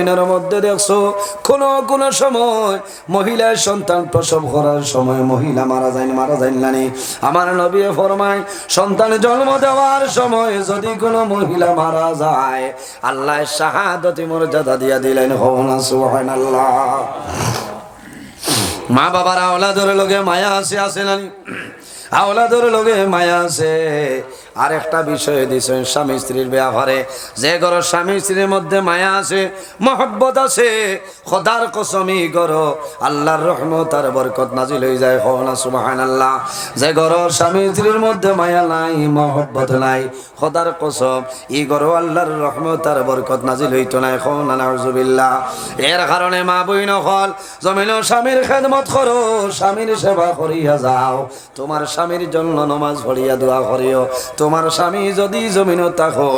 জমিনের মধ্যে দেখছো কোন সময় মহিলার সন্তান প্রসব করার সময় মহিলা মারা যায় না। আমার নবী ফরমায় সন্তান জন্ম দেওয়ার সময় যদি কোনো মহিলা মারা যায় আল্লাহ শাহাদাতি মর্যাদা দিয়া দিলেন। সুবহানাল্লাহ। মা বাবার আওলাদের লগে মায়া আছে না? আওলাদের লগে মায়া আছে। আর একটা বিষয় দিয়েছেন স্বামী স্ত্রীর ব্যাপারে, যে ঘরের স্বামী স্ত্রীর মধ্যে মায়া আছে, মহব্বত আছে, খোদার কসমি করো আল্লাহর রহমত আর বরকত নাজিল হয়ে যায়। না সুবহানাল্লাহ। যে ঘরের স্বামী স্ত্রীর মধ্যে মায়া নাই, মহব্বত নাই, খোদার কসম ই ঘরও আল্লাহর রহমত আর বরকত নাজিল হইতো না। না নাউজুবিল্লাহ। এর কারণে মা বইন হল জমিন স্বামীর খেদমত করো, স্বামীর সেবা করিয়া যাও, তোমার স্বামীর জন্য নামাজ পড়িয়া দোয়া করিও। তোমার স্বামী যদি জমিনও থাকো,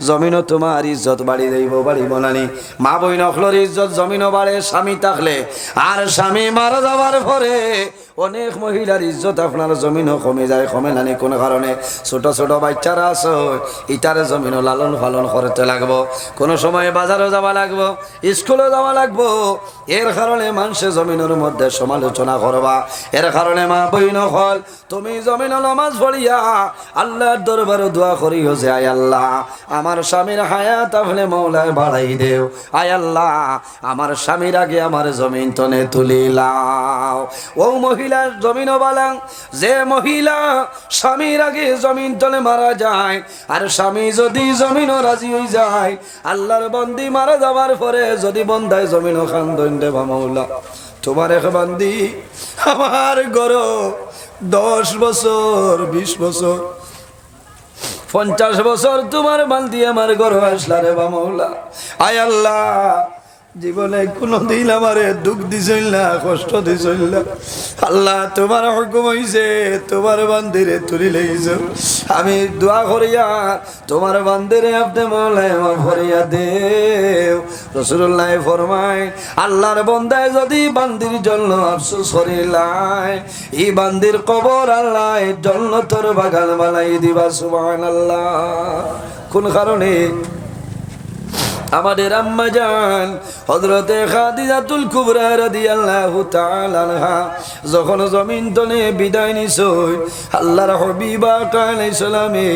জমিনও তোমার ইজ্জত বাড়িব নানি। মা বইন হলর ইজ্জত জমিনও বাড়ে স্বামী থাকলে, আর স্বামী মারা যাওয়ার পরে অনেক মহিলার ইজ্জত আপনার জমিনও কমে যায়। কমে নানি কোন কারণে? ছোট ছোট বাচ্চারা আছে, ইটারে জমিনও লালন পালন করতে লাগবো, কোনো সময় বাজারও যাওয়া লাগবো, স্কুলে যাওয়া লাগবো। এর কারণে মানুষে জমিনের মধ্যে সমালোচনা করবা। এর কারণে মা বইন হল তুমি জমিন নামাজ পড়িয়া আল্লাহর দরবারে দোয়া করিও যে আয় আল্লাহ আমার স্বামীর হায়াত আপনি মওলায় বাড়াই দেও। আয় আল্লাহ আমার স্বামীর আগে আমার জমিন তনে তুলিলাও। ও মহিলার জমিনও বালাং, যে মহিলা স্বামীর আগে জমিন তলে মারা যায়, আর স্বামী যদি জমিনও রাজি হয়ে যায়, আল্লাহর বন্দি মারা যাওয়ার পরে যদি বন্দায় জমিনও খান্দন দেবা মওলা তোমার এক বান্দি আমার গরো 10 বছর 20 বছর 50 বছর তোমার বান্দি আমার ঘর আসলা রে বা মওলা। আয় আল্লাহ জীবনে কোনদিন আমারে দুঃখ দিছিল না, কষ্ট দিছিল না। আল্লাহ তোমার হুকুম হইছে, তোমার বান্দিরে তুলি লইছো। আমি দোয়া করিয়া তোমার বান্দিরে আপনি মওলায় মাফ করিয়া দেও। রাসূলুল্লাহ ফরমায় আল্লাহর বান্দায় যদি বান্দির জন্য আফসোস করিলাই, এই বান্দির কবর আল্লাহ জান্নাতের বাগান বানাই দিবা। সুবহানাল্লাহ। কোন কারণে? আমাদের আম্মা জান হযরতে খাদিজাতুল কুবরা রাদিয়াল্লাহু তাআলা আনহা যখন জমিন তলে বিদায় নিছই, আল্লাহর হাবিব আলাইহিস সালামে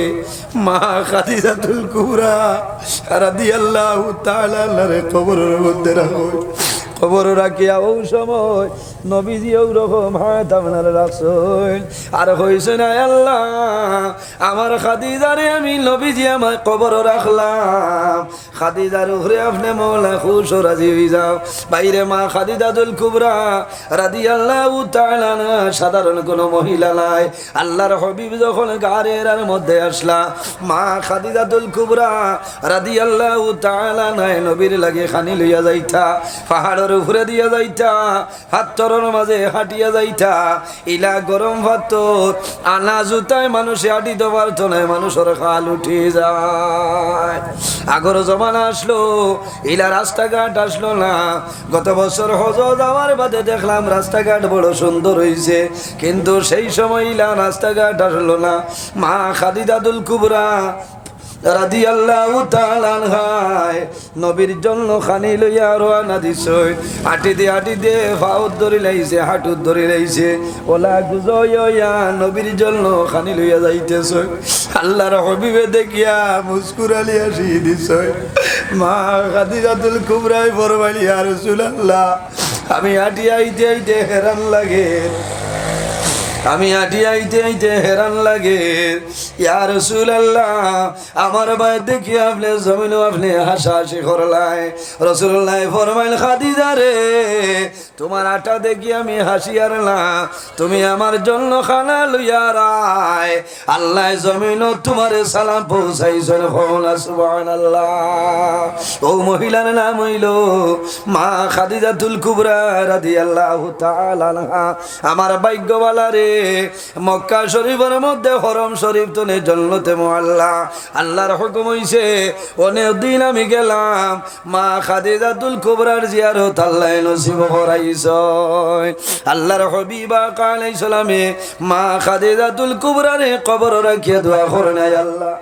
মা খাদিজাতুল কুবরা রাদিয়াল্লাহু তাআলা আনহার কবরের মধ্যে রাখো। খবর রাখিয়া ও সময় নবীজি ওরকম হাত আপনার রাখছেন। আর হয়েছে না আল্লাহ আমার খাদিজারে আমি নবীজি আমার কবর রাখলাম, খাদিজার উপরে আপনি মওলা খুশ ও রাজি হয়ে যাও। বাইরে মা খাদিজাতুল কুবরা রাদিয়াল্লাহু তাআলা আনহা সাধারণ কোনো মহিলা নাই। আল্লাহর হাবিব যখন গারের মধ্যে আসলা, মা খাদিজাতুল কুবরা রাদিয়াল্লাহু তাআলা আনহা নবীর লাগে খানি লইয়া যাইতা, পাহাড়ের উপরে দিয়া যাইতা, হাতরের মাঝে হাঁটিয়া যাইতা। ইলা গরম ভাতর আনা জুতায় মানুষে হাঁটিতে পারত না, মানুষের খাল উঠে যায়। আগর জমানা আসলো, ইলা রাস্তাঘাট আসলো না। গত বছর হজ যাওয়ার বাদে দেখলাম রাস্তাঘাট বড় সুন্দর হয়েছে, কিন্তু সেই সময় ইলা রাস্তাঘাট আসলো না। মা খাদিজাতুল কুবরা রাদিয়াল্লাহু তাআলা আনহা নবীর জন্য খানি লইয়া রওনা দিছই। হাঁটি দিয়ে পাউত ধরে লাইছে, হাঁটুত ধরে লাইছে, ওলা গুজয়া নবীর জন্য খানি লইয়া যাইতেছ। আল্লাহর হাবিবে দেখিয়া মুস্কুরালি আসি দিছই। মা খাদিজাতুল কুবরায় ফরমাইল ইয়া রাসূলুল্লাহ আমি হাঁটি আইতে হেরান লাগে, আমি হাঁটি আইতে হেরান লাগে। ইয়া রাসূলুল্লাহ আমার ভাই দেখি আপনি জমিনও আপনি হাসাহাসি করলাই। রাসূলুল্লাহ ফরমাইল খাদিজা রে তোমার আটা দেখি আমি হাসি আর না, তুমি আমার জন্য খানা লইয়া রায়। আল্লাহ জমিনও তোমারে সালাম পৌঁছাইছেন। সুবহানাল্লাহ। ও মহিলার নাম হইল মা খাদিজাতুল কুবরা রাদিয়াল্লাহু তাআলা আনহা। আমার ভাগ্যবালা রে, মক্কা শরীফের মধ্যে হরম শরীফ তনে জন্নতে মুআল্লা আল্লাহর হুকুম হইছে। অনেক দিন আমি গেলাম, মা খাদিজাতুল কুবরার জিয়ারত আল্লাহ নসিব করাইছে। আল্লাহর হাবিব আলাইহিস সালামে মা খাদিজাতুল কুবরার কবর রাখিয়া দোয়া করেন, আল্লাহ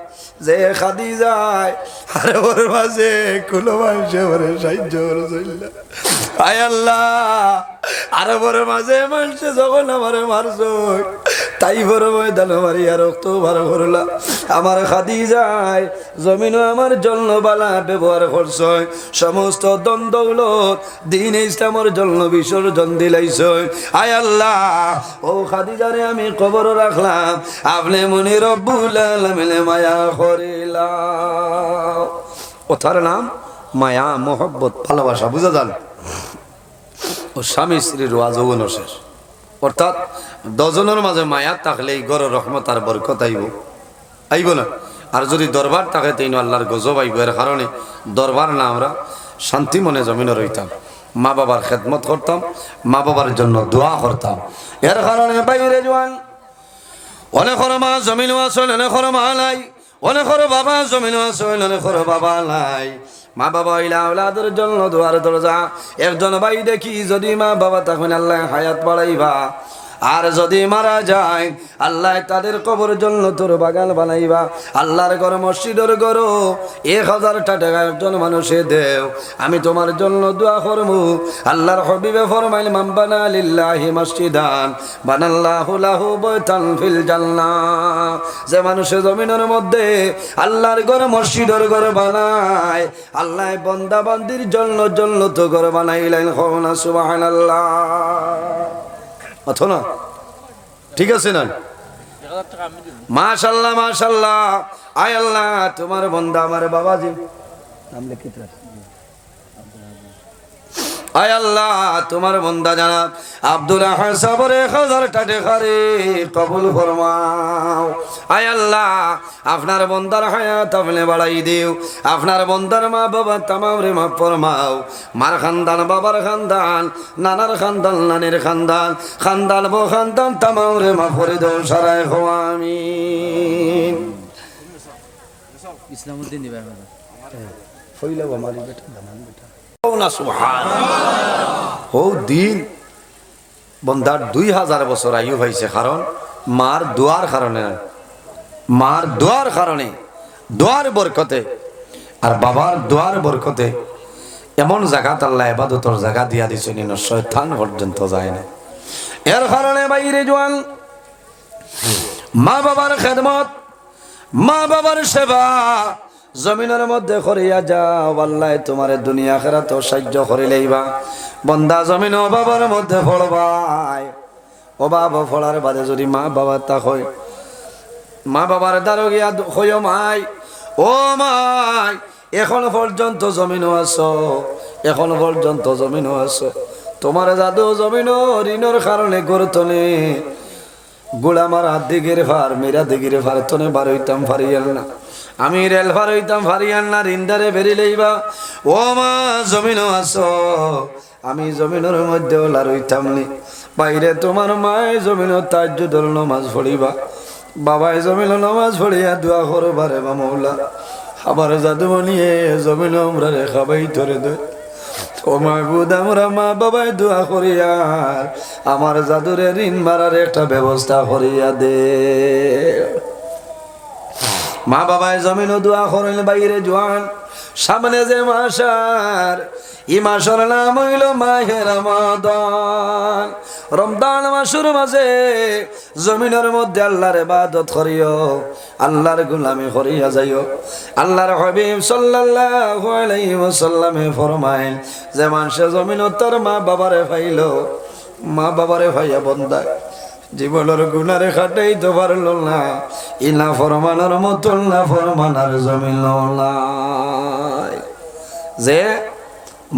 যে খাদিজায় আরে ওর মাঝে কোনো মানুষে ওরে সাহায্য করছিল আয় আল্লাহ আরে ওর মাঝে মানুষে যখন আমারে মারছো তাই বড় ময়দান মারি আর রক্ত বার করলা আমার খাদিজায় জমিনও আমার জন্য বালা ব্যবহার করছ সমস্ত দ্বন্দ্বগুলোর দিন ইসলামের জন্য বিসর্জন দিলাইছ আয় আল্লাহ ও খাদিজারে আমি কবর রাখলাম আপনি মনে রব্বুল আলামিন মায়া করিলাম ওটার নাম মায়া মোহব্বত ভালোবাসা বুঝা যান ও স্বামী স্ত্রীর ওয়াজগুণ শেষ অর্থাৎ দজনের মাঝে মায়া থাকলে এই গড় রহমত আর বরকত আইব না আর যদি দরবার থাকে তাই আল্লাহর গজব আইব এর কারণে দরবার না আমরা শান্তি মনে জমিনে রইতাম মা বাবার খেদমত করতাম মা বাবার জন্য দোয়া করতাম এর কারণে বাইরে জোয়ান অনেকের মা জমিনও আসল অনেকের মা নাই অনেকের বাবা জমিনও আসল অনেকের বাবা নাই মা বাবা ইলা আওলাদের জন্য দোয়ার দরজা একজন ভাই দেখি যদি মা বাবা তখন আল্লাহ হায়াত বাড়াইবা আর যদি মারা যায় আল্লাহ তাদের কবর জন্য তোর বাগান বানাইবা আল্লাহর ঘর মসজিদের ঘর 1000 টাকা একজন মানুষে দেও আমি তোমার জন্য দোয়া করবো আল্লাহর হাবিবে ফরমাইল মান বানা লিল্লাহি মসজিদান বানাল্লাহু লাহু বাইতান ফিল জান্নাহ যে মানুষে জমিনের মধ্যে আল্লাহর ঘর মসজিদের ঘর বানায় আল্লাহ বান্দা বান্দির জন্য তো ঘর বানাইলেন না সুবহানাল্লাহ অথবা ঠিক আছে না মাশাআল্লাহ মাশাআল্লাহ আয় আল্লাহ তোমার বান্দা আমার বাবাজি নাম লিখিত আয় আল্লাহ তোমার বান্দা জানাব আব্দুল আহাদ সাবরে 1000 টাকা রে কবুল ফরমাও আয় আল্লাহ আপনার বান্দার হায়াত আপনি বাড়াই দিও আপনার বান্দার মা বাবা তামাম রে মাফ ফরমাও মার খানদান বাবার খানদান নানার খানদান নানির খানদান খানদান বো খানদান তামাম রে মাফ করে দাও সারায় হো আমিন ইসলামউদ্দিন দিবা ফইলা আমারি বেটা দামান বেটা না সুবহানাল্লাহ ও দিন বন্দার 2000 বছর আয়ু হয়েছে কারণ মার দোয়ার কারণে মার দোয়ার কারণে দোয়ার বরকতে আর বাবার দোয়ার বরকতে এমন জায়গা আল্লাহ ইবাদতের জায়গা দিয়া দিছেন শয়তান পর্যন্ত যায় না এর কারণে বাইরে জোয়ান মা বাবার খেদমত মা বাবার সেবা জমিনের মধ্যে করিয়া যাও আল্লাহ তোমার দুনিয়া আখিরাত সাহায্য করে লইবা বান্দা জমিন অভাবের মধ্যে পড়বাই অভাব ফলার বাদে যদি মা বাবা তা হয় মা বাবার দ্বারা গিয়া হইও মাই ও মাই এখন পর্যন্ত জমিনও আছো এখন পর্যন্ত জমিনও আছো তোমার জাদু জমিন ঋণের কারণে গড়তনে গোলা মারা দিগের ভার মেরা দিগের ভার তনে বার হইতাম ফারিয়াল না আমি রেল ভার হইতাম ফারিয়াল না রিন্দারে বেরি লইবা ও মা জমিনও আছো আমি জমিনের মধ্যে ওলা রইতাম নি বাইরে তোমার মায় জমিন তাজ্জুদের নামাজ পড়িবা বাবাই জমিন নামাজ পড়িয়া দোয়া করবারে বা মৌলা আবার জাদু বলিয়ে জমিন আমরা খাবাই ধরে দে ও মাহবুদ আমরা মা বাবাই দোয়া করিয়া আমার জাদুরে ঋণ মারার একটা ব্যবস্থা করিয়া দে মা বাবাই জমিনও দোয়া করেন বাইরে জোয়ান সামনে যে মাসার ই মাসের নাম হইল মাহে রমাদান রমজান মাসের মাঝে জমিনের মধ্যে আল্লাহর ইবাদত করিও আল্লাহর গোলামি করিয়া যাইও আল্লাহর হাবিব সাল্লাল্লাহু আলাইহি ওয়াসাল্লামে ফরমাইল যে মানুষে জমিনত তার মা বাবারে পাইল মা বাবারে পাইয়া বন্দা জীবনের গুনারে খাটাইতে পারল না ইনা ফরমানের মতন না ফরমানার জমিন নাই যে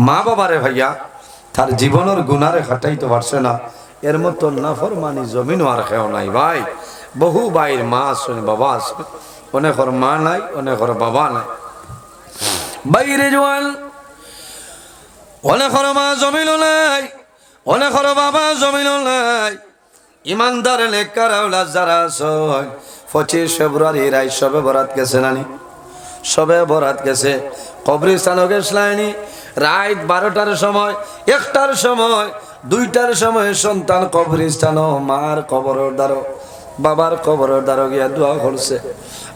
মা বাবারে ভাইয়া তার জীবনের গুনারে খাটাইতে পারছে না এর মতন না ফরমানি জমিনও আর কেউ নাই ভাই বহু ভাইয়ের মা আসেন বাবা আসেন অনেকের মা নাই অনেকের বাবা নাই বাইরে জোয়ান অনেকের মা জমিনও নাই অনেকের বাবা জমিনও নাই ইমানদার নেককার আওলাদ যারা আছেন 25 ফেব্রুয়ারি রাত সবে বরাত গেছে নানি সবে বরাত গেছে কবরস্থানে গেছলানি রাত 12টার সময় 1টার সময় 2টার সময় সন্তান কবরস্থান মার কবরের দ্বারা বাবার কবরের দ্বারা গিয়া দোয়া করছে,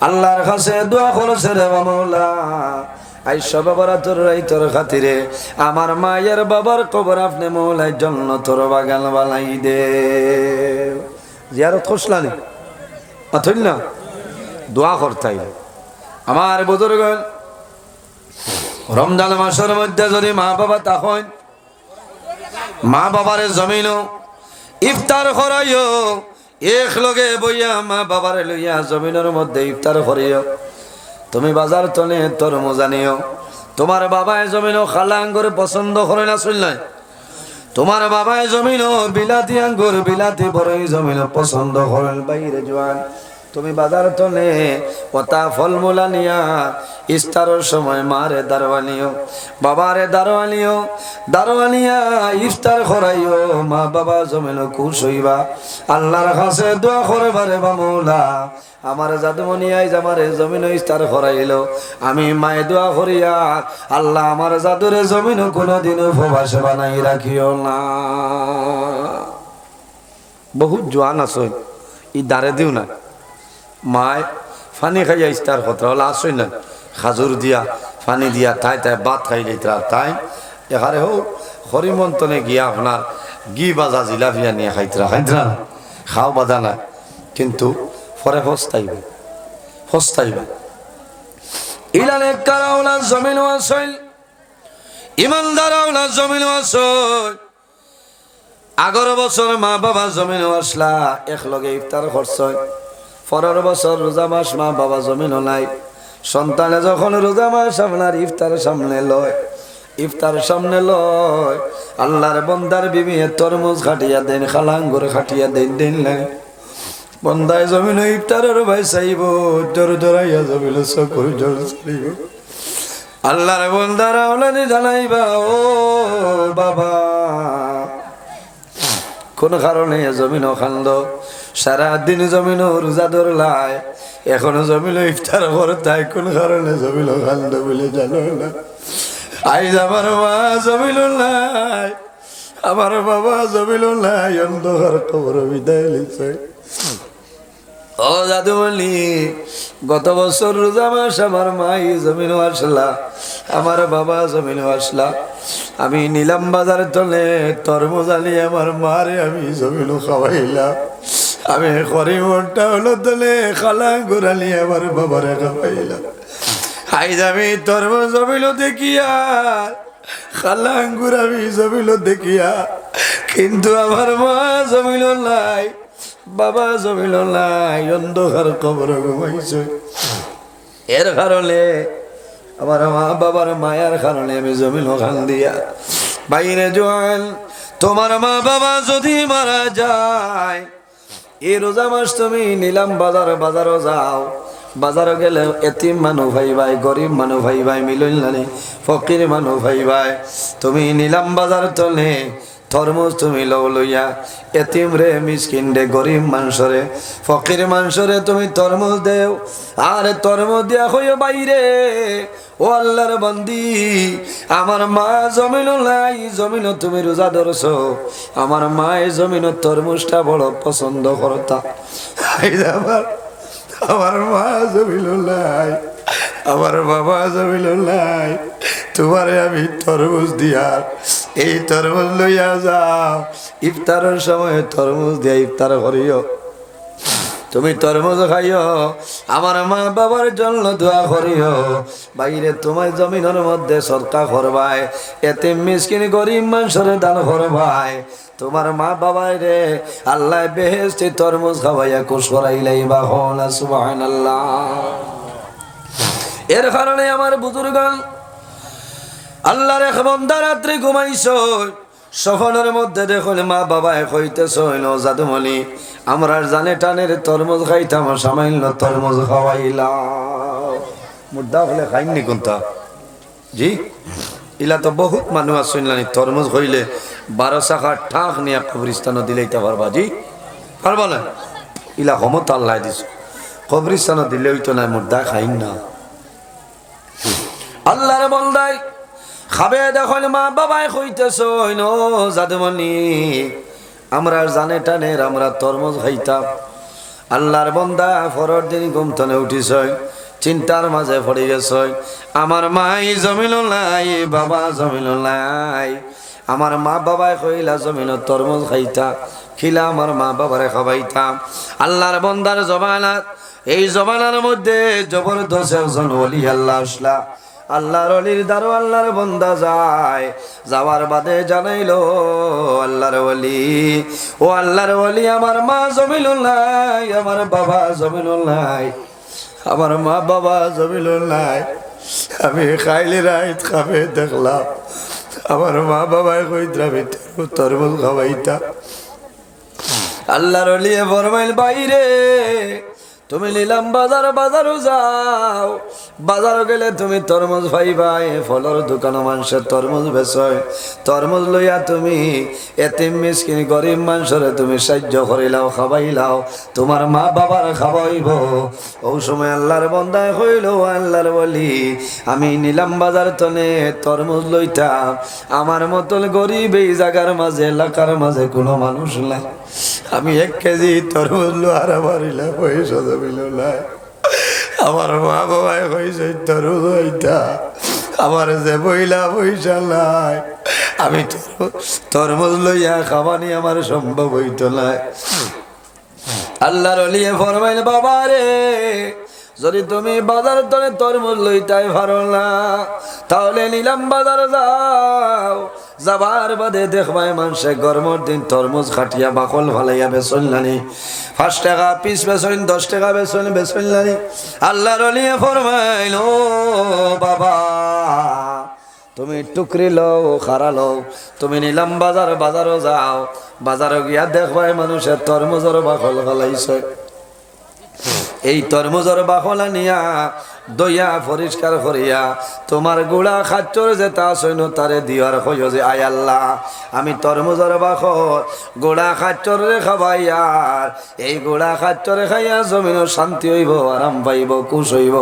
আল্লাহর কাছে দোয়া করছে রে মাওলা আইসা বাবারা তোর রাইতর খাতিরে আমার মায়ের বাবার কবর আপনি মৌলাই জান্নাতের বাগান বানাই দে। জিয়ারত করছলানি অথইল না দোয়া করতাই। আমার বুজুর্গ রমজান মাসের মধ্যে যদি মা বাবা তখন মা বাবার জমিনও ইফতার করাইও, এক লগে বইয়া মা বাবারে লইয়া জমিনের মধ্যে ইফতার করিও। তুমি বাজার তনে তরমুজ আনিও, তোমার বাবায় জমিনও খালা আঙ্গুর পছন্দ করে না শুনলাই, তোমার বাবায় জমিনও বিলাতি আঙ্গুর বিলাতি বড়ই জমিনও পছন্দ করেন। বাইরে জোয়ান তুমি বাজার তনে ওটা ফলমূলা নিয়া ইফতারের সময় মারে দারোয়ানিও বাবারে দারোয়ানিয়া ইফতার করাইও। মা বাবা জমিনও খুশ হইবা, আল্লাহর কাছে দোয়া করবারে বা মৌলা আমার জাদুমণি আইজ আমার জমিন ইফতার করাইলো, আমি মায়ে দোয়া করিয়া আল্লাহ আমার জাদুরে জমিনও কোনোদিন উপবাস বানাই রাখিও না। বহুত জোয়ান আছে ই দাঁড়ে দিও না, মায় ফানি খাইয়া ইফতার কথা হলে আসই না, খাজুর দিয়া ফানি দিয়া তাই ভাত খাই লইতা তাই এখানে হোক হরিমন্তনে গিয়া আপনার গি বাজা জিলাপিয়া নিয়ে খাইতরা খাও বাধা না, কিন্তু পরে হস্তাইবে ইলানে কারাওলা জমিন আসল ইমানদারাওলা জমিন আসল। আগর বছর মা বাবা জমিন আসলা একলগে ইফতার করছয়, পরের বছর রোজা মাস মা বাবা জমিন নাই, সন্তানে যখন রোজা মাস আপনার ইফতার সামনে লয় আল্লাহর বন্দার বিবি তরমুজ খাটিয়া দেন খালাঙ্গুর খাটিয়া দেন লাগে বন্দায় জমিন ইফতারের ভাই চাইব জোর জোরাইয়া জমিন চকুর জোর চাইব। আল্লাহর বন্দারা ওলানি জানাইবা ও বাবা কোন কারণে জমিন খান্দ সারাদিন জমিন রোজা ধরলাই এখনো জমিন ইফতার করতাই কোন কারণে জমিন খান্দ বলে জানো না। আইজ আমার মা জমিল নাই, আমার বাবা জমিল নাই, অন্ধকার কবর বিদায় লিছে। ও জাদুমণি গত বছর রোজা মাস আমার মাই জমিন আসলা, আমার বাবা জমিন আসলা, আমি নিলাম বাজার তলে তরমুজ আনি আমার মারে আমি জমিন খাওয়াইলাম, আমি করিমটা হলো তলে খালা গোড়ালি আমার বাবারে খাওয়াইলাম। আইজ আমি তরমুজ জমিল দেখিয়া খালা আঙ্গুর আমি জমিল দেখিয়া, কিন্তু আমার মা জমিল নাই, বাবা জমিল নাই, অন্ধকার কবর ঘুমাইছে। এর কারণে আমার মা বাবার মায়ার কারণে আমি জমিন খান দিয়া বাইরে জোয়ান। তোমার মা বাবা যদি মারা যায় এই রোজা মাস তুমি নিলাম বাজারও যাও, বাজারও গেলে এতিম মানুষ ভাই ভাই গরিব মানুষ ভাই ভাই মিলন নানি ফকির মানুষ ভাই ভাই তুমি নিলাম বাজার তলে তরমুজ তুমি লইয়া এতিম রে মিসকিন রে গরিব মানুষরে ফকির মানুষরে তুমি তরমুজ দেও, আর তরমুজ দিয়া হইও বাইরে ও আল্লাহর বান্দি আমার মা জমিন নাই, জমিন তুমি রোজা ধরছো, আমার মায়ের জমিন তরমুজটা বড় পছন্দ করতা। আমার মা জমিল নাই, আমার বাবা জমিল নাই, তোমারে আমি তরমুজ দিয়া এই তরমুজ লইয়া যাও, ইফতারের সময় তরমুজ দিয়া ইফতার করিও, তুমি তরমুজ খাইও, আমার মা বাবার জন্য দোয়া করিও। বাইরে তোমার জমিনের মধ্যে সরকার করবাই, এতে মিসকিন গরিব মানুষের দান করবাই, তোমার মা বাবাই রে আল্লাহ বেহেশতে তরমুজ খাওয়াইয়া খুশ করাইলাই বা হলা সুবহানাল্লাহ। এর কারণে আমার বুজুর্গান আল্লাহর এক বান্দা রাত্রে ঘুমাইছো, স্বপ্নের মধ্যে দেখলে মা বাবা কইতেছ জাদুমণি আমরা জানে টানের তরমুজ খাইতাম, সামান্য তরমুজ খাওয়াইলাম। মুদ্দা হলে খাইনি কোনটা জি ইলা তো বহুত মানুষ আসুনলানি তরমুজ হইলে 12 শাখা ঠাক নিয়ে কবরিস্তানও দিলেইতে পারবা জি পারবা না, ইলা ক্ষমতা আল্লাহ দিছ, কবরিস্তানও দিলে হইতো না, মুদ্দা খাইন না। আল্লাহর বন্দাই খাবে দেখল মা বাবাই কইতেছ জাদুমণি আমরা জানে টানের আমরা তরমুজ খাইতাম, আল্লাহর বান্দা পরের দিন ঘুম থেকে উঠিস, চিন্তার মাঝে পড়ে গেছ, আমার মাই জমিল নাই, বাবা জমিল নাই। আমার মা বাবাই কইলা জমিন তরমুজ খাইতা, খিলা আমার মা বাবারে খাবাইতাম। আল্লাহর বান্দার জমানাত, এই জমানার মধ্যে জবরদস্ত একজন ওলি আল্লাহ আসলা। আল্লাহর অলির দ্বারো আল্লাহর বান্দা যায়, যাওয়ার বাদে জানাইলো আল্লাহর ওলি, ও আল্লাহর ওলি, আমার মা জমিনুল নাই, আমার বাবা জমিনুল নাই, আমার মা বাবা জমিনুল নাই। আমি খাইলে রাইত খাবে দেখলাম, আমার মা বাবাই কইতা তরমুজ খাওয়াইতা। আল্লাহর ওলি ফরমাইল, বাইরে তুমি নিলাম বাজার, বাজারও যাও, বাজারও গেলে তুমি তরমুজ পাইবাই। ফলের দোকানে মানুষের তরমুজ বেচয়, তরমুজ লইয়া তুমি এতিম মিসকিন গরিব মানুষরে তুমি সাহায্য করিলাও, খাবাইলাও, তোমার মা বাবার খাবাইব। ও সময় আল্লাহর বান্দায় হইল, আল্লাহর বলি, আমি নিলাম বাজার তনে তরমুজ লইতাম, আমার মতন গরিব এই জায়গার মাঝে এলাকার মাঝে কোনো মানুষ নাই। আমি 1 কেজি তরমুজ লোহার মারিলা পয়সা জমিল নাই। আমার মা বাবাই কইছে তরমুজ হইতা, আমার যে বইলা পয়সা নাই, আমি তরমুজ লইয়া খাবানি আমার সম্ভব হইত নাই। আল্লাহর ওলি ফরমাইল, বাবা রে, যদি তুমি বাজার তরে তরমুজ লইতাই পারো না, তাহলে নিলাম বাজার যাও, যাবার বাদে দেখবাই মানুষে গরমের দিন তরমুজ খাটিয়া বাকল ফালাইয়া বেচল্লানি, 5 টাকা পিস বেচন, 10 টাকা বেচল্লানি। আল্লাহর ওলি ফরমাইল, ও বাবা, তুমি টুকরি লও, খারা লও, তুমি নিলাম বাজার, বাজারও যাও, বাজারও গিয়া দেখবাই মানুষে তরমুজের বাকল ফালাইছে। এই তরমুজের বাকলা নিয়া দইয়া পরিষ্কার করিয়া তোমার গুড়া খাচ্চর যেটা সৈন্য তারে দিয়ার হইল যে, আয় আল্লাহ, আমি তরমুজের বাকল গোড়া খাচ্চর রে খাবাইয়ার, এই গোড়া খাচ্চরে খাইয়া জমিনও শান্তি হইব, আরাম পাইব, খুশ হইব।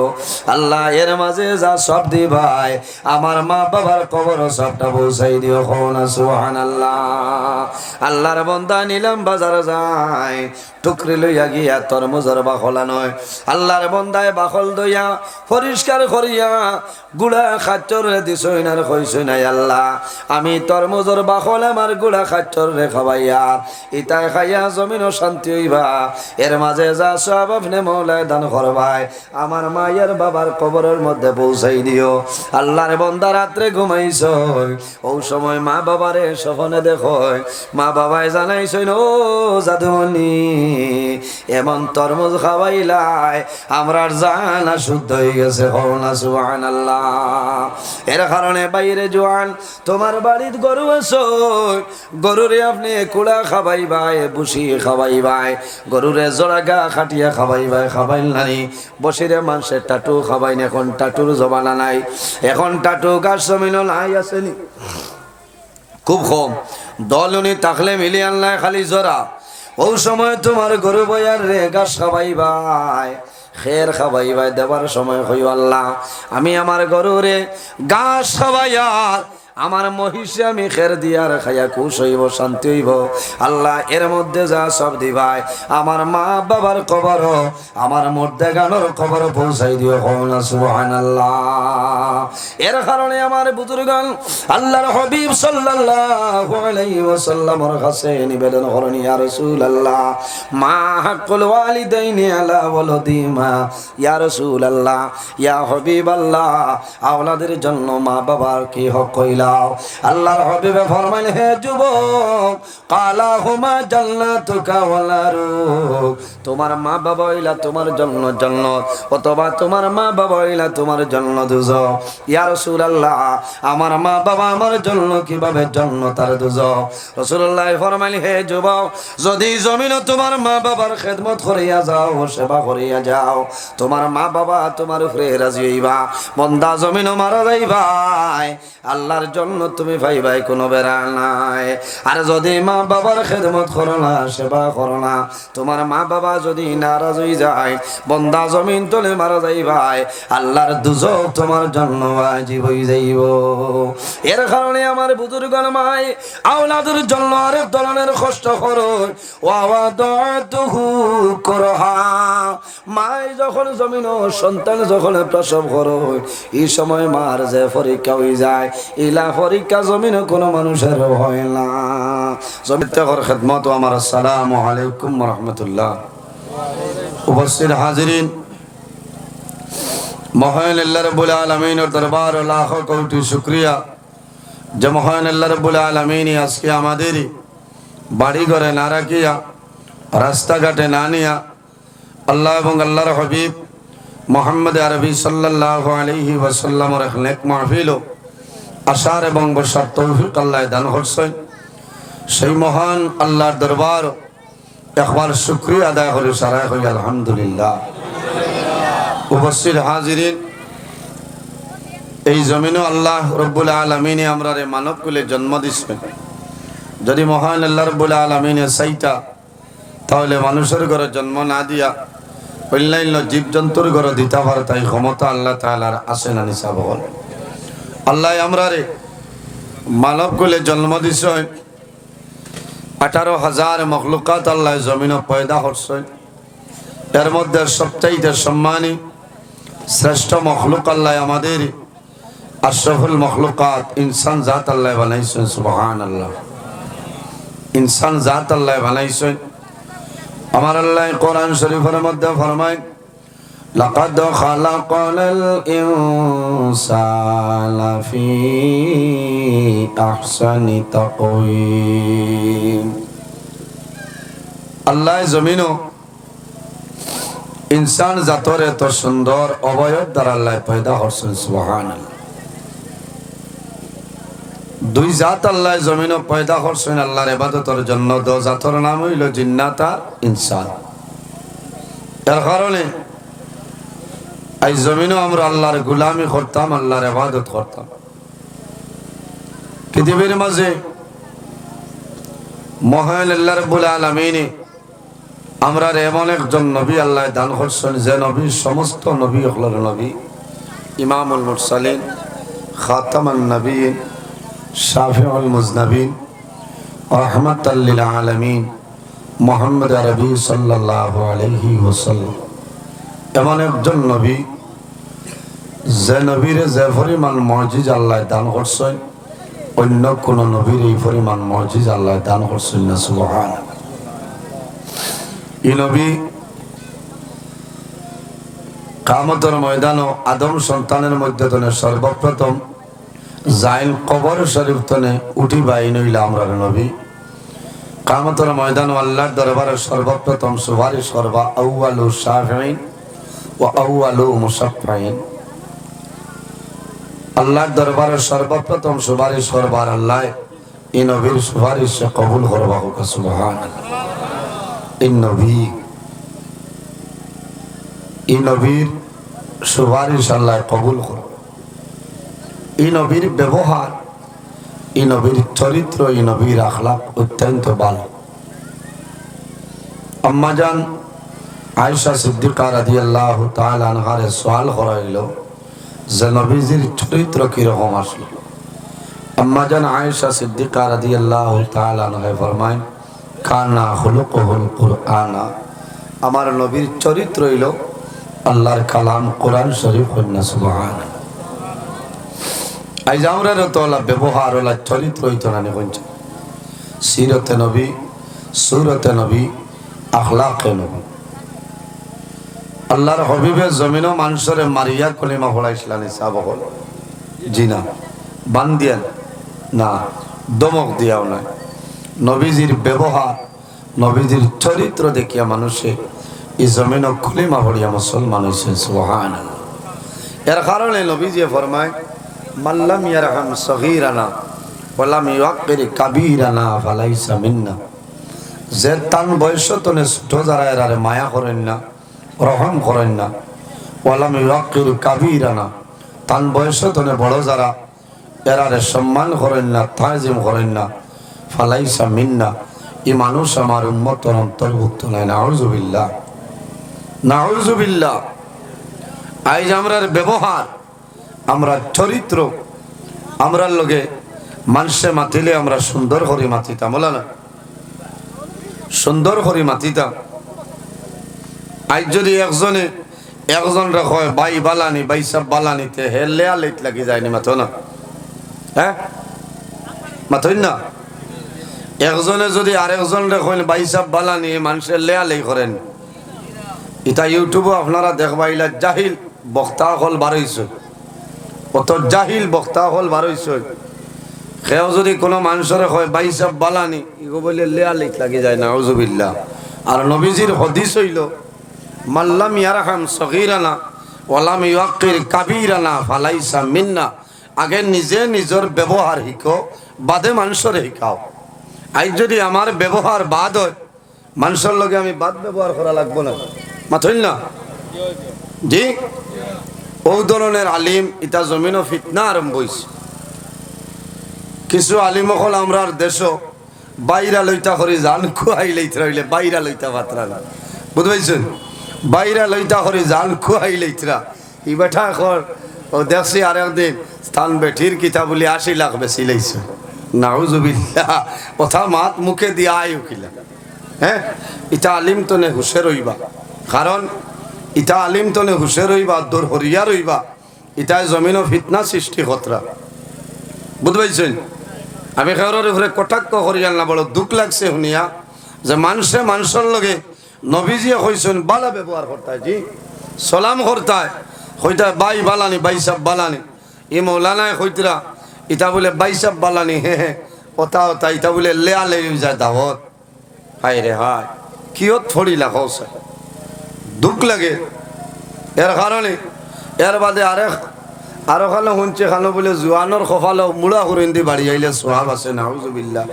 আল্লাহ, এর মাঝে যা সব দি ভাই, আমার মা বাবার কবর সবটা পৌঁছাই দিও, না সুবহানাল্লাহ। আল্লাহর বান্দা নিলাম বাজার যায়, টুকরি লইয়া গিয়া তরমুজের বাকলা নয়, আল্লাহর বান্দায় বাকল দইয়া পরিষ্কার করিয়া গুড়া খাচ্চর রে দিছই না, কইছই নাই আল্লাহ, আমি তরমুজের বাকল আমার গুড়া খাচ্চর রে খাবাইয়া ইতাই খাইয়া জমিনও শান্তি হইবা, এর মাঝে যা সব আপনি মৌলায় দান করবাই, আমার মায়ের বাবার কবরের মধ্যে পৌঁছাই দিও। আল্লাহর বান্দা রাত্রে ঘুমাইছ, ও সময় মা বাবারে স্বপ্নে দেখো, মা বাবায় জানাইছই, ও জাদুমণি, এমন তরমুজ খাওয়াইলাই আমরার জানা শুদ্ধ হয়ে গেছে, না সুবহানাল্লাহ। এর কারণে বাইরে জোয়ান, তোমার বাড়ির গরু আছো, গরুরে আপনি কুড়া খাবাইবাই, বুসি খাবাইবাই, গরুরে জোড়াগা খাটিয়া খাবাইবাই, খাবাইল নাই, বসিরে মানুষের টাটু খাবাইন, এখন টাটুর জমানা নাই, এখন টাটু গাছ জমিনও নাই, আসেনি খুব কম, দলনি থাকলে মিলিয়ে আনলাই খালি জোড়া। ও সময় তোমার গরু বয়ার রে ঘাস খাবাইবাই, খের খাবাইবাই, দেবার সময় হইও আল্লাহ, আমি আমার গরুরে ঘাস খাবাইয়ার, আমার মহিষে আমি খের দিয়ার খাইয়া খুশ হইব, শান্তি হইব। আল্লাহ, এর মধ্যে যা সব দিবাই, আমার মা বাবার কবর, আমার মধ্যে গানোর কবর পৌঁছাই দিও, না সুবহানাল্লাহ। এর কারণে আমার বুজুর্গান আল্লাহর হাবিব সাল্লাল্লাহু আলাইহি ওয়াসাল্লামের কাছে নিবেদন করেন, ইয়া রাসূলুল্লাহ, মা হাক্কুল ওয়ালিদাইনি আলা ওয়ালাদিমা, ইয়া রাসূলুল্লাহ, ইয়া হাবিবাল্লাহ, আওলাদের জন্য মা বাবার কি হক কইলা? আল্লাহর হাবিব ফরমাইলেন, হে যুবক, কালা হুমা জান্নাতুকা ওয়া নারুক, তোমার মা বাবা হইলা তোমার জন্য জান্নাত, অথবা তোমার মা বাবা হইলা তোমার জন্য দুজক। ইয়া রাসূলুল্লাহ, আমার মা বাবা আমার জন্য কিভাবে জান্নাত আর দুজক? রাসূলুল্লাহ ফরমাইলেন, হে যুবক, যদি জমিনে তোমার মা বাবার খেদমত করিয়া যাও, সেবা করিয়া যাও, তোমার মা বাবা তোমার উপরে রাজি হইবা, বন্দা জমিনও মারা যাইবা, আল্লাহর জন্য তুমি পাইবাই কোনো বেড়া নাই। আর যদি মা বাবার খেদমত করো না, সেবা করো না, তোমার মা বাবা যদি নারাজ হয়ে যায়, বন্দা জমিন তলে মারা যাই ভাই, আল্লাহর দুজক তোমার জন্য ওয়াজিব হয়ে যাইব। এর কারণে আমার বুজুর্গণ ভাই, আওলাদের জন্য আরেক ধরনের কষ্ট করো। ওয়াওয়াদাতুহু কুরহা, মায় যখন জমিন সন্তান যখন প্রসব করো, এই সময় মার যে পরীক্ষা হয়ে যায়, ইলা পরীক্ষা জমিনে কোনো মানুষের হয় না। জমিতে খেদমত আমার আসসালামু আলাইকুম ওয়া রাহমাতুল্লাহ। উপস্থিত হাজিরিন, মহান আল্লাহ রাব্বুল আলামিনের দরবার লাখ কোটি শুকরিয়া যে মহান আল্লাহ রাব্বুল আলামিন আজকে আমাদের বাড়ি ঘরে না রাখিয়া, রাস্তাঘাটে না নিয়া, আল্লাহ এবং আল্লাহর হাবিব মুহাম্মদ আরবি সাল্লাল্লাহু আলাইহি ওয়াসাল্লামের এক নেক মাহফিল আশার এবং বসার তৌফিক আল্লাহ দান করছেন। সেই মহান আল্লাহর দরবার একবার শুকরিয়া আদায় করে সারা হই আলহামদুলিল্লাহ। উপস্থিত হাজিরিন, এই জমিনে আল্লাহ রব্বুল আলামিন আমরারে মানব কুলে জন্ম দিচ্ছেন। যদি মহান আল্লাহ রব্বুল আলামিন চাইতা, তাহলে মানুষের ঘরে জন্ম না দিয়া অন্যান্য জীবজন্তুর ঘরে দিতে পারে, তাই ক্ষমতা আল্লাহ তাআলার আছে না নিসা বল। আল্লাহ আমরারে মানব কুলে জন্ম দিচ্ছেন। 18,000 মখলুকাত আল্লাহ জমিনে পয়দা করছেন। এর মধ্যে সবচাইতে সম্মানী শ্রেষ্ঠ মখলুক আল্লাহ আমাদের আশরাফুল মখলুকাত ইনসান জাত আল্লাহ বানাইছেন। সুবহানাল্লাহ, ইনসান জাত আল্লাহ বানাইছেন। আমার আল্লাহ কোরআন শরীফের মধ্যে ফরমায়, লাকাদ খালাকাল ইনসানা ফি আহসানি তাকওয়িম। আল্লাহ জমিনও ইনসান জাতর এত সুন্দর অবয়ব দ্বারা আল্লাহ পয়দা করছেন। সুবহানাল্লাহ, দুই জাত আল্লাহ জমিনও পয়দা করছেন আল্লাহর ইবাদতের জন্য। দো জাতর নাম হইল জিন্নাত আর ইনসান। এর কারণে এই জমিনও আমরা আল্লাহর গোলামি করতাম, আল্লাহর ইবাদত করতাম। পৃথিবীর মাঝে মহান আল্লাহ রাব্বুল আলামিন আমরা এমন একজন নবী আল্লাহ দান করছেন, যে নবী সমস্ত নবী হলের নবী, ইমামুল মুরসালিন, খাতামান নবীন, শাফিউল মুজনাবিন, রাহমাতাল লিল আলামিন, মুহাম্মদ আরবি সাল্লাল্লাহু আলাইহি ওয়াসাল্লাম। এমন একজন নবী, যে নবীরে যে পরিমাণ মুজিজা আল্লাহ দান করছেন, অন্য কোন নবীর এই পরিমাণ মুজিজা আল্লাহ দান করছেন না। সুবহানাল্লাহ। এই নবী কিয়ামতের ময়দানে আদম সন্তানের মধ্যে তনে সর্বপ্রথম যাইল কবর শরীফ তনে উঠি বাইন হইল আমরা নবী। কিয়ামতের ময়দানে আল্লাহর দরবারে সর্বপ্রথম সুপারিশ করবা আউয়ালু শাফিঈন ওয়া আউয়ালু মুশাফফিঈন। আল্লাহর দরবারে সর্বপ্রথম সুপারিশ করবার আল্লাহ এই নবীর সুপারিশ কবুল করবা। সুবহানাল্লাহ। এই নবীর সুপারিশ আল্লাহ কবুল করবে। এই নবীর ব্যবহার, এই নবীর চরিত্র, এই নবীর আখলাক অত্যন্ত ভালো। আম্মাজান আয়েশা সিদ্দিকা রাদিয়াল্লাহু তাআলা আনহারে সওয়াল করা হইল যে নবীজির চরিত্র কিরকম আসলো। আম্মাজান আয়েশা সিদ্দিকা রাদিয়াল্লাহু তাআলা আনহা ফরমায়, কানা খুলুকুল কুরআনা, আমার নবীর চরিত্র হইল আল্লাহর কালাম কোরআন শরীফ। সুবহানাল্লাহ। আজ আমরা তোলা ব্যবহার ওলা চরিত্র হইতো না কোনটা, সিরতে নবী, সুরতে নবী, আখলাকে নবী। আল্লাহর হবিবের জমিনও মানুষের মারিয়া কলিমা পড়াইছিলেন। সাহাবাগণ জি না, বান দিয়েন না, দমক দিয়াও নাই। নবীজির ব্যবহার, নবীজির চরিত্র দেখিয়া মানুষে এই জমিনও কলিমা পড়িয়া মুসলমান হয়েছে। সুবহানাল্লাহ। এর কারণে নবীজি ফরমায়, মাল্লাম ইয়ারহাম সগীরানা ওয়ালাম ইউআক্কির কাবীরানা ফালাইসা মিন্না। যে তান বয়স তনে ছোট যারা এরারে মায়া করেন না, রহম করেন না, ওয়ালাম ইউআক্কির কাবীরানা, তান বয়স তনে বড় যারা এরারে সম্মান করেন না, তাজিম করেন না, ফালাইসা মিন্না, এই মানুষ আমার উম্মতের অন্তর্ভুক্ত নয়। নাউযুবিল্লাহ, নাউযুবিল্লাহ। আজ আমরার ব্যবহার, আমরা চরিত্র, আমরার লগে মানুষে মাতিলে আমরা সুন্দর করে মাতিতাম, বলা না সুন্দর করে মাতিতাম। আজ যদি একজনরা কয় বাই বালানি, বাই সব বালানিতে হে লেয়া লেট লাগি যায়নি, মাথো না? হ্যাঁ, মাথই না? একজনে যদি আরেকজনরা কয় বাই সব বালানি, মানুষের লেয়া লেই করেন। এটা ইউটিউবে আপনারা দেখবাইলা জাহিল বক্তা হল বারইছ, কত জাহিল বক্তা হল বারইছ। সেও যদি কোনো মানুষের হয় বাই সব বালানি, ইগো বলে লেয়া লেট লাগি যায়। নাউযুবিল্লাহ। আর নবীজির হাদিস হইল, মাল্লাম ইয়ারহাম সগীরানা ওয়ালাম ইউকির কাবীরানা ফালাইসা মিন্না। আগে নিজে নিজের ব্যবহার শিখো, বাদে মানুষের শিখাও। আজ যদি আমার ব্যবহার বাদ হয়, মানুষের লগে আমি বাদ ব্যবহার করা লাগবো না, মাথইল না? জি, ও ধরনের আলিম ইটা জমিনও ফিতনা আরম্ভ হয়েছে। কিছু আলিম হল আমরার দেশ বাইরা লইতা করে জান খুয়াই লইতে রইলে, বাইরা লইতা ভাতরা না, বুঝতে পারছেন? বাইরা লইতা করে জান খুয়াই লইতরা ই বেঠা কর ও দেখছি আর একদিন স্থান বেঠির কিতা বলি 80 লাখ বেশি লাইছে। নাউযুবিল্লাহ। কথা মাত মুখে দিয়া আয় উকিলা। হ্যাঁ, ইটা আলিম তো নে হুশে রইবা, কারণ ইটা আলিম তো নে হুশে রইবা, দূর হরিয়া রইবা। ইটা জমিনও ফিতনা সৃষ্টি খতরা, বুঝতে পারছেন? আমি কারোর উপরে কটাক্ষ করিয়াল না, বড় দুঃখ লাগছে শুনিয়া যে মানুষে মানুষের লগে নবীজিয়ে কইছেন বালা ব্যবহার করতায়, জি সালাম করতায়, কইতা বাই বালানি, বাই সব বালানি। ই মৌলানায় কইতরা ইটা বলে বাই সব বালানি, হে হে ওতা ওতা, ইটা বলে লেয়া লে যায় দাওয়াত। হায় রে হায়, কিয়ত ফড়িলা হস, দুঃখ লাগে। এর কারণে এর বাদে আরো খালো শুনছে খালো বলে জোয়ানোর কপালো মুড়া হরিন্দি বাড়ি আইলে সোহাব আছে। নাউযুবিল্লাহ।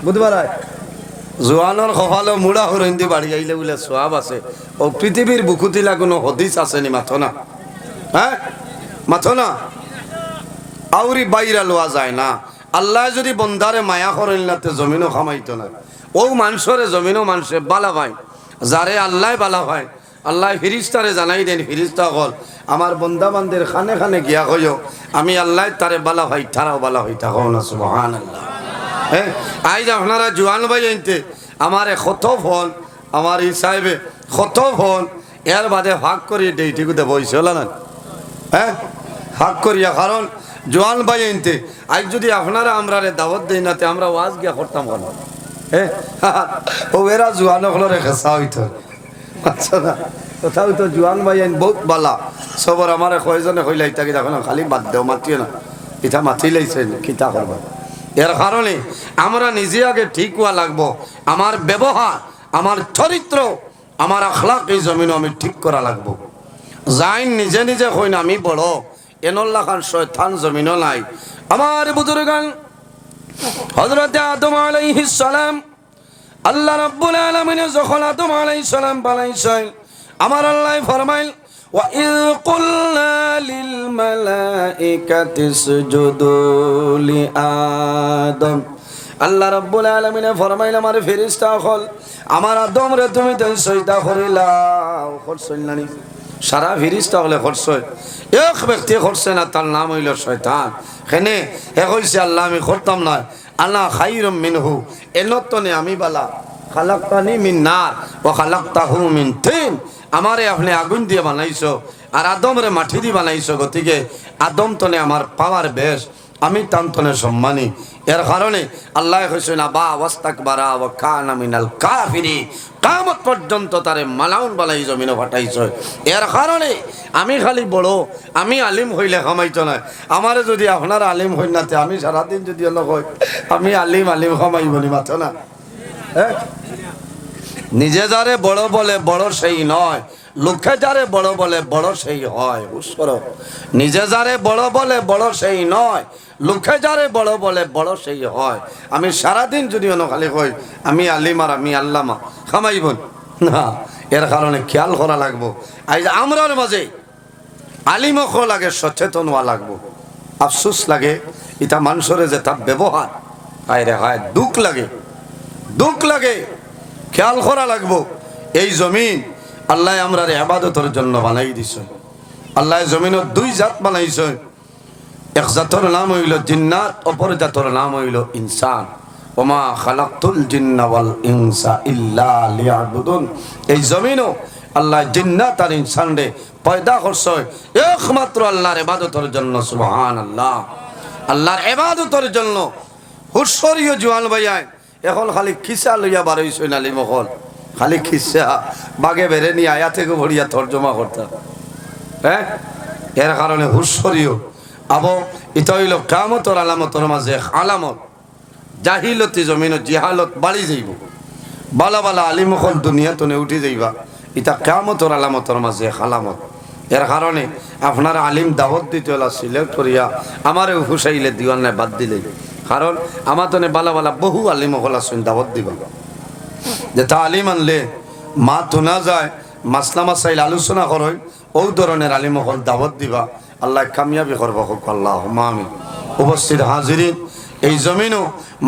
বুধবার জোয়ানোর কপালো মুড়া হরিন্দি বাড়ি আইলে বলে সোহাব আছে। ও পৃথিবীর বুকুতিলা কোনো হদিস আসেনি, মাথো না? হ্যাঁ, মাথো না? আউরি বাইরা লোয়া যায় না। আল্লাহ যদি বন্দারে মায়া করেন না, জমিনও খামাইতো না। ও মানুষরে জমিনও মানুষে বালা ভাই, যারে আল্লাহ বালা ভাই, আল্লাহ ফিরিস্তারে জানাই দেন, ফিরিস্তা হল আমার বন্দা বান্দের খানে খানে গিয়া হইও আমি আল্লাহ তারে বালা ভাই, তারাও বালা হই থাকো না। সুবহানাল্লাহ। হ্যাঁ, আজ আপনারা জোয়ান ভাই আনতে আমার কত ফোন, আমার ই সাহেবে কত ফোন, এর বাদে ভাগ করি ডেইটিকুতে বইছে হল না? হ্যাঁ, ভাগ করিয়া, কারণ জোয়ান ভাই আনতে আজ যদি আপনারা আমরা দাওয়াত দেই নাতে আমরা ওয়াজ গিয়া করতাম কেন? হ্যাঁ, ও এরা জোয়ান হলরে খেসা হইতো। আচ্ছা না, কোথাও তো জোয়ান ভাই আইন বহুত বালা, সবর আমার কয়জনে কইলা ইটা কি দেখো না, খালি বাদ দেও, মাতিও না, ইটা মাতি লাইছে কিতা করবা। এর কারণে আমরা নিজে আগে ঠিক হওয়া লাগবো। আমার ব্যবহার, আমার চরিত্র, আমার আখলাক এই জমিন আমি ঠিক করা লাগবো। যাই নিজে নিজে কই না আমি বড়, এনল্লা খান শয়তান জমিনও নাই। আমার বুজুর্গান হযরত আদম আলাইহিস সালাম, আল্লাহ রাব্বুল আলামিন যখন আদম আলাইহিস সালাম বানাইছেন, আমার আল্লাহ ফরমাইল ওয়া ইয কুলনা লিল মালাইকাতি ইসজুদু লি আদম। আল্লাহ রাব্বুল আলামিন ফরমাইল আমার ফেরেশতা হল আমার আদম রে তুমি তো সিজদা করিলাও, করছই না? সারা ফেরেশতা হলে করছই, এক ব্যক্তি করছে না, তার নাম হইল শয়তান। কেনে হে কইছে আল্লাহ আমি করতাম না, আনা খাইরুম মিনহু, এনতনে আমি বালা, খালাকতানি মিন নার ওয়া খালাকতাহু মিন তিন। আমারে আপনি আগুন দিয়ে বানাইছো আর আদমরে মাটি দিয়ে বানাইছো, গতিকে আদম তনে আমার পাওয়ার বেশ, আমি তান্তনে সম্মানী। এর কারণে আল্লাহ কইছেন আবা ওয়াস্তাকবারা ওয়া কানা মিনাল কাফিরিন, কিয়ামত পর্যন্ত তারে মালাউন বালাই জমিনে ফাটাইছো। এর কারণে আমি খালি বড়, আমি আলিম হইলে কামাইতো না। আমারে যদি আপনার আলিম হই নাতে আমি সারাদিন যদি অন্য কই আমি আলিম আলিম কামাইব নি, মাথো না? হ্যাঁ, নিজে যারে বড় বলে বড় সেই নয়, লোকে যারে বড় বলে বড় সেই হয়। নিজে যারে বড় বলে বড় সেই নয়, লোকে যারে বড় বলে বড় সেই হয়। আমি সারাদিন যদি খালি কই আমি আলিম আর আমি আল্লামা, খামাইব না। এর কারণে খেয়াল করা লাগবো। আজ আমরার মাঝে আলিমও লাগে, সচেতন হওয়া লাগবো। আফসোস লাগে এটা মানুষের যে তার ব্যবহার, হায় রে হায়, দুঃখ লাগে, দুঃখ লাগে। খেয়াল করা লাগবো এই জমিন আল্লাহ আমরা ইবাদতের জন্য বানাই দিছে। আল্লাহ জমিনের দুই জাত বানাইছে, এক জাতর নাম হইল জিন্নাত, অপর জাতর নাম হইল ইনসান। ওমা খালাকতুল জিন্না ওয়াল ইনসা ইল্লা লিয়াবুদুন। এই জমিনও আল্লাহ জিন্নাত আর ইনসান রে পয়দা করছে একমাত্র আল্লাহর ইবাদতের জন্য। সুবহানাল্লাহ, আল্লাহর ইবাদতের জন্য। হুশরিয় জওয়ান ভাইয়াই এখন খালি খিসা লইয়া বার হইছে নালি মহল, খালি খিসা বাগে বেরে নিয়ে আয়া থেকে ভরিয়া তর্জমা করতাম। হ্যাঁ, এর কারণে হুশরিয় আবো এটা হইল কিয়ামতের আলামতের মাঝে আলামত। জাহিলতি জমিন জিহালত বাড়ি যাইব, বালা বালা আলিমখল দুনিয়াতনে উঠি যাইবা, এটা কিয়ামতের আলামতের মাঝে আলামত। এর কারণে আপনার আলিম দাওয়াত দিতে হলা সিলেক্ট করিয়া আমারে হুসাইলে দিওয়ান নাই বাদ দিলে, কারণ আমার তনে বালা বালা বহু আলিমখল আসুন দাওয়াত দিবা। যে তা আলিম আনলে মা তোনা যায়, মাসলা মাসাইল আলোচনা করই, ও ধরনের আলিমখল দাওয়াত দিবা। আল্লাহ কামিয়াবি করবা হোক, আল্লাহ আমিন। উপস্থিত হাজিরিন, এই জমিনও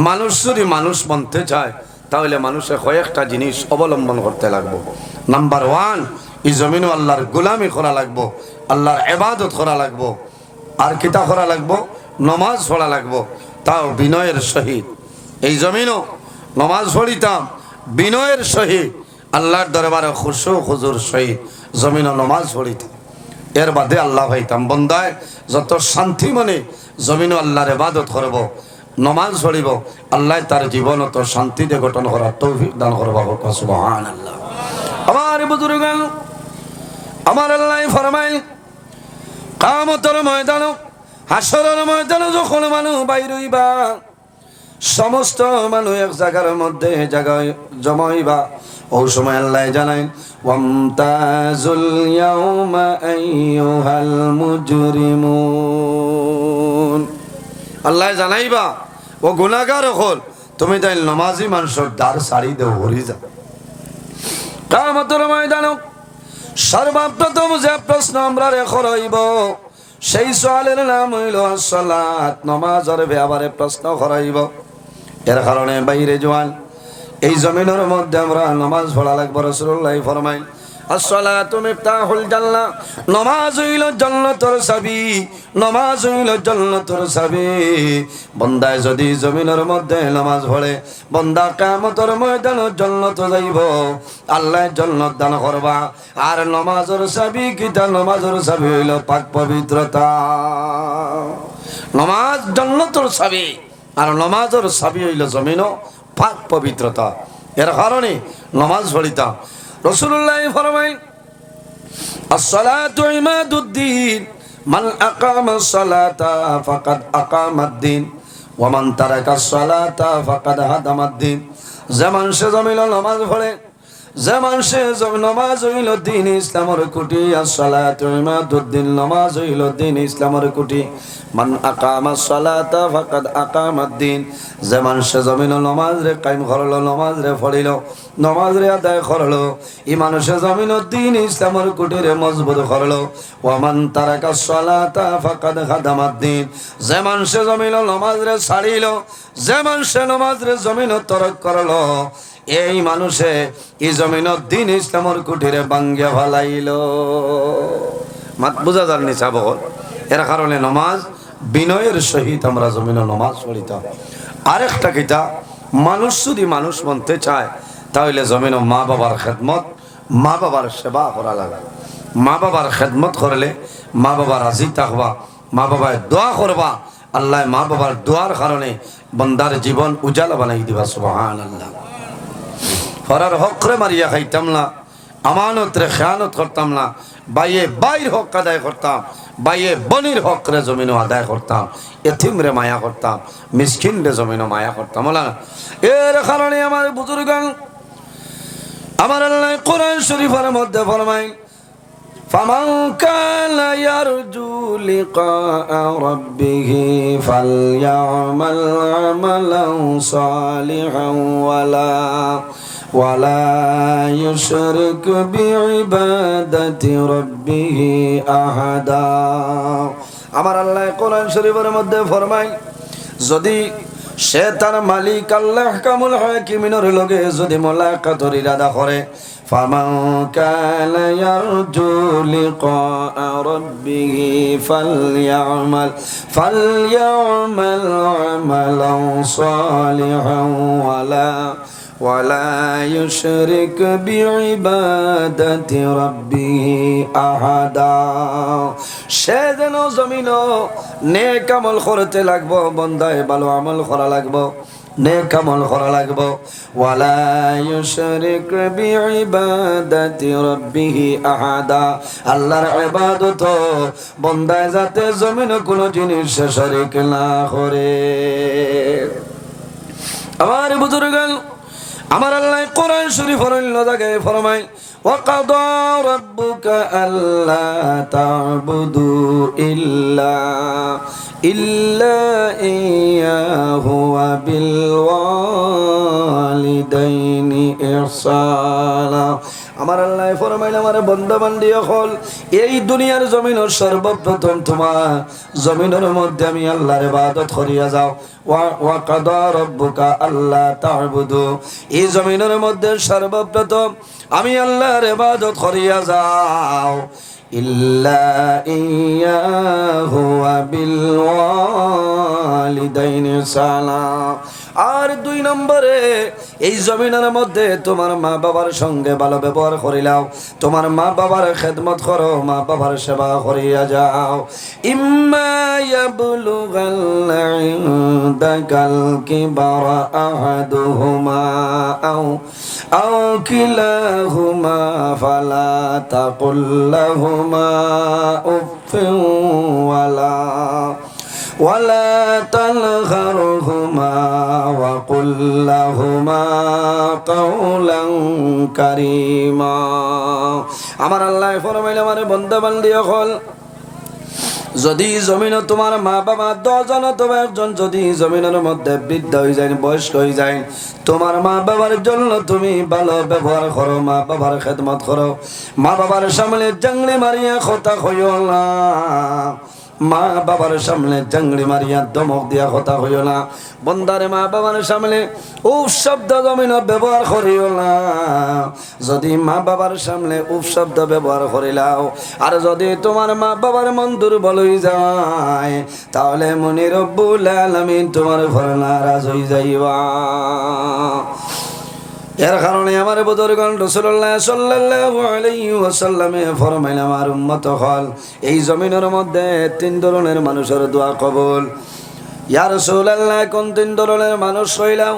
মানুষ যদি মানুষ বনতে চায় তাহলে মানুষের কয়েকটা জিনিস অবলম্বন করতে লাগবো। নাম্বার ওয়ান, এই জমিনও আল্লাহর গোলামি করা লাগবো, আল্লাহর ইবাদত করা লাগবো। আর কিতা করা লাগবো? নমাজ পড়া লাগবো, তাও বিনয়ের সহিত। এই জমিনও নমাজ পড়িতাম বিনয়ের সহিত, আল্লাহর দরবারে খুশু খুজুর সহিত জমিনও নমাজ পড়িতাম। এর বাদে আল্লাহ ভাইতাম বন্দায় যত শান্তি মনে জমিনও আল্লাহর ইবাদত করব, নমাজ পড়িব, আল্লাহ তার জীবন তো শান্তিতে গঠন করার তৌফিক দান করবা হোক। সুবহানাল্লাহ। আমার বুজুর্গান, আমার আল্লাহ ফরমাইল কিয়ামতের ময়দান, হাসরের ময়দান যখন মানুষ বাইর হইবা, সমস্ত মানুষ এক জায়গার মধ্যে জায়গায় জমা হইবা, ওই সময় আল্লাহ জানাইন ওয়ামতাজুল ইয়াউমা আইয়ুহাল মুজরিমুন। আল্লাহ জানাইবা ও গুনাহগার হল, তুমি তাই নামাজি মানুষের দ্বার সারি দেও হরি যা। কিয়ামতের ময়দান সর্বপ্রথম যে প্রশ্ন আমরা রেখর হইব সেই সওয়ালের নাম হইল সালাত, নামাজের ব্যাপারে প্রশ্ন করাইব। এর কারণে বাইরে জওয়ান এই জমিনের মধ্যে আমরা নামাজ পড়া লাগবে। রাসূলুল্লাহ ফরমাইল আসসালাতু মিফতাহুল জান্নাহ, নামাজ হইল জান্নাতের চাবি, নামাজ হইল জান্নাতের চাবি। বান্দায় যদি জমিনের মধ্যে নামাজ পড়ে, বান্দা কিয়ামতের ময়দানে জান্নাত যাইব, আল্লাহ জান্নাত দান করবা। আর নামাজের চাবি কিটা? নামাজের চাবি হইল পাক পবিত্রতা। নামাজ জান্নাতের চাবি, আর নামাজের চাবি হইল জমিনও পাক পবিত্রতা। এর কারণে নামাজ পড়িতাম। রাসূলুল্লাহ ফরমাইল আসসালাতু ইমাদুদ্দিন, মান আকামাস সালাতা ফাকাদ আকামাদ্দিন ওয়া মান তারাকাস সালাতা ফাকাদ হাদামাদ্দিন। যে মানুষে জমিনে নামাজ পড়ে, যে মানুষে নামাজ হইল দ্বীন ইসলামের খুঁটি। আসসালাতু ইমাদুদ্দিন, নামাজ হইল দ্বীন ইসলামের খুঁটি। মান আকামাস সালাতা ফাকাদ আকামাদ্দিন, যে মানুষে জমিনে নামাজ রে কায়েম করলো, নামাজ রে পড়িল, নামাজ রে আদায় করলো, এই মানুষে জমিনে দ্বীন ইসলামের খুঁটি রে মজবুত করলো। ওয়া মান তারাকাস সালাতা ফাকাদ হাদামাদ্দিন, যে মানুষে জমিনে নামাজ রে ছাড়িল, যে মানুষে নামাজ রে জমিনে তরক করলো, এই মানুষে এই জমিনত দ্বীন ইসলামের কুটিরে ভাঙ্গিয়া ফেলাইল। মাত বুঝা যার নিচা বল। এর কারণে নমাজ বিনয়ের সহিত আমরা জমিনে নমাজ পড়িতাম। আরেকটা কিতা, মানুষ যদি মানুষ বনতে চায় তাহলে জমিনে মা বাবার খেদমত, মা বাবার সেবা করা লাগে। মা বাবার খেদমত করলে মা বাবা রাজি থাকবা, মা বাবার দোয়া করবা, আল্লাহ মা বাবার দোয়ার কারণে বন্দার জীবন উজালা বানাই দিবা। সুবহানাল্লাহ। হরার হকরে মারিয়া খাইতাম না, আমানত রে খেয়ানত করতাম না, বাইয়ে বাইর হক আদায় করতাম, বাইয়ে বনির হক রে জমিনও আদায় করতাম, এতিম রে মায়া করতাম, মিসকিন রে জমিনও মায়া করতাম। এর কারণে আমার বুজুর্গান, আমার আল্লাহ কোরআন শরীফের মধ্যে ফরমায় ফামান কানা ইয়ারজু লিকা রাব্বিহি ফালইআমাল আমালান সালিহান ওয়ালা ইউশরিক বিইবাদাতি রাব্বিহি আহাদা। আমার আল্লাহ কোরআন শরীফের মধ্যে ফরমায় যদি সে তার মালিক আল্লাহ কামুল হাকিমিনের লগে যদি মোলাকাতের ইরাদা করে ফামান কানা ইয়ারজু লিকা রাব্বিহি ফালইয়ামাল আমালান সালিহান ওয়ালা ইউশরিক বিইবাদাতি রাব্বিহি আহাদা সে যেন জমিন নেক আমল করতে লাগবো বন্দায় ভালো আমল করা লাগবো নেক আমল করা লাগবো ওয়ালা ইউশরিক বিইবাদাতি রাব্বিহি আহাদা আল্লাহর ইবাদত বন্দায় যাতে জমিন কোনো জিনিস শরীক না করে আমার বুজুর্গান আমার আল্লাহ কোরআন শরীফের অন্য জায়গায় ফরমায় وَقَضَى رَبُّكَ أَلَّا تَعْبُدُوا إِلَّا إِيَّاهُ وَبِالْوَالِدَيْنِ إِحْسَانًا আমার আল্লাহ ফরমাইল আমার বান্দা বান্দি হল এই দুনিয়ার জমিনের সর্বপ্রথম তোমার জমিনের মধ্যে আমি আল্লাহর ইবাদত করিয়া যাও ওয়া কাদা রাব্বুকা আল্লা তা'বুদু এই জমিনের মধ্যে সর্বপ্রথম আমি আল্লাহর ইবাদত করিয়া যাও ইল্লা ইয়াহু ওয়া বিল ওয়ালিদাইনি সালাম আর দুই নম্বরে এই জমিনের মধ্যে তোমার মা বাবার সঙ্গে ভালো ব্যবহার করিলাও তোমার মা বাবার খেদমত করো মা বাবার সেবা করিয়া যাও ইম্মা ইয়াবলুগান্না ইনদাকাল কিবারা আহাদুহুমা আও কিলাহুমা ফালা তাকুল লাহুমা উফফিন ولا تنهرهما وقل لهما قولا كريما আমার আল্লাহ ফরমাইল আমার বান্দা বান্দি হল যদি জমিনে তোমার মা বাবা 10 জন অথবা একজন যদি জমিনের মধ্যে বৃদ্ধ হয়ে যায় বয়স্ক হয়ে যায় তোমার মা বাবার জন্য তুমি ভালো ব্যবহার করো মা বাবার খেদমত করো মা বাবার সামনে জাংলি মারিয়া কথা কইও না মা বাবার সামনে জাংড়ি মারিয়া দমক দিয়া কথা হইও না বন্দারে মা বাবার সামনে উফ শব্দ জমিন ব্যবহার করিও না যদি মা বাবার সামনে উফ শব্দ ব্যবহার করিলাও আর যদি তোমার মা বাবার মন দুর্বল হয়ে যায় তাহলে মনি রব্বুল আলামিন তোমার ঘর নারাজ হয়ে যাইবা এর কারণে আমার বুজুর্গণ রাসূলুল্লাহ সাল্লাল্লাহু আলাইহি ওয়াসাল্লামে ফরমাইলেন আমার উম্মত হল এই জমিনের মধ্যে 3 ধরনের মানুষের দোয়া কবুল ইয়া রাসূলুল্লাহ কোন 3 ধরনের মানুষ হইলাম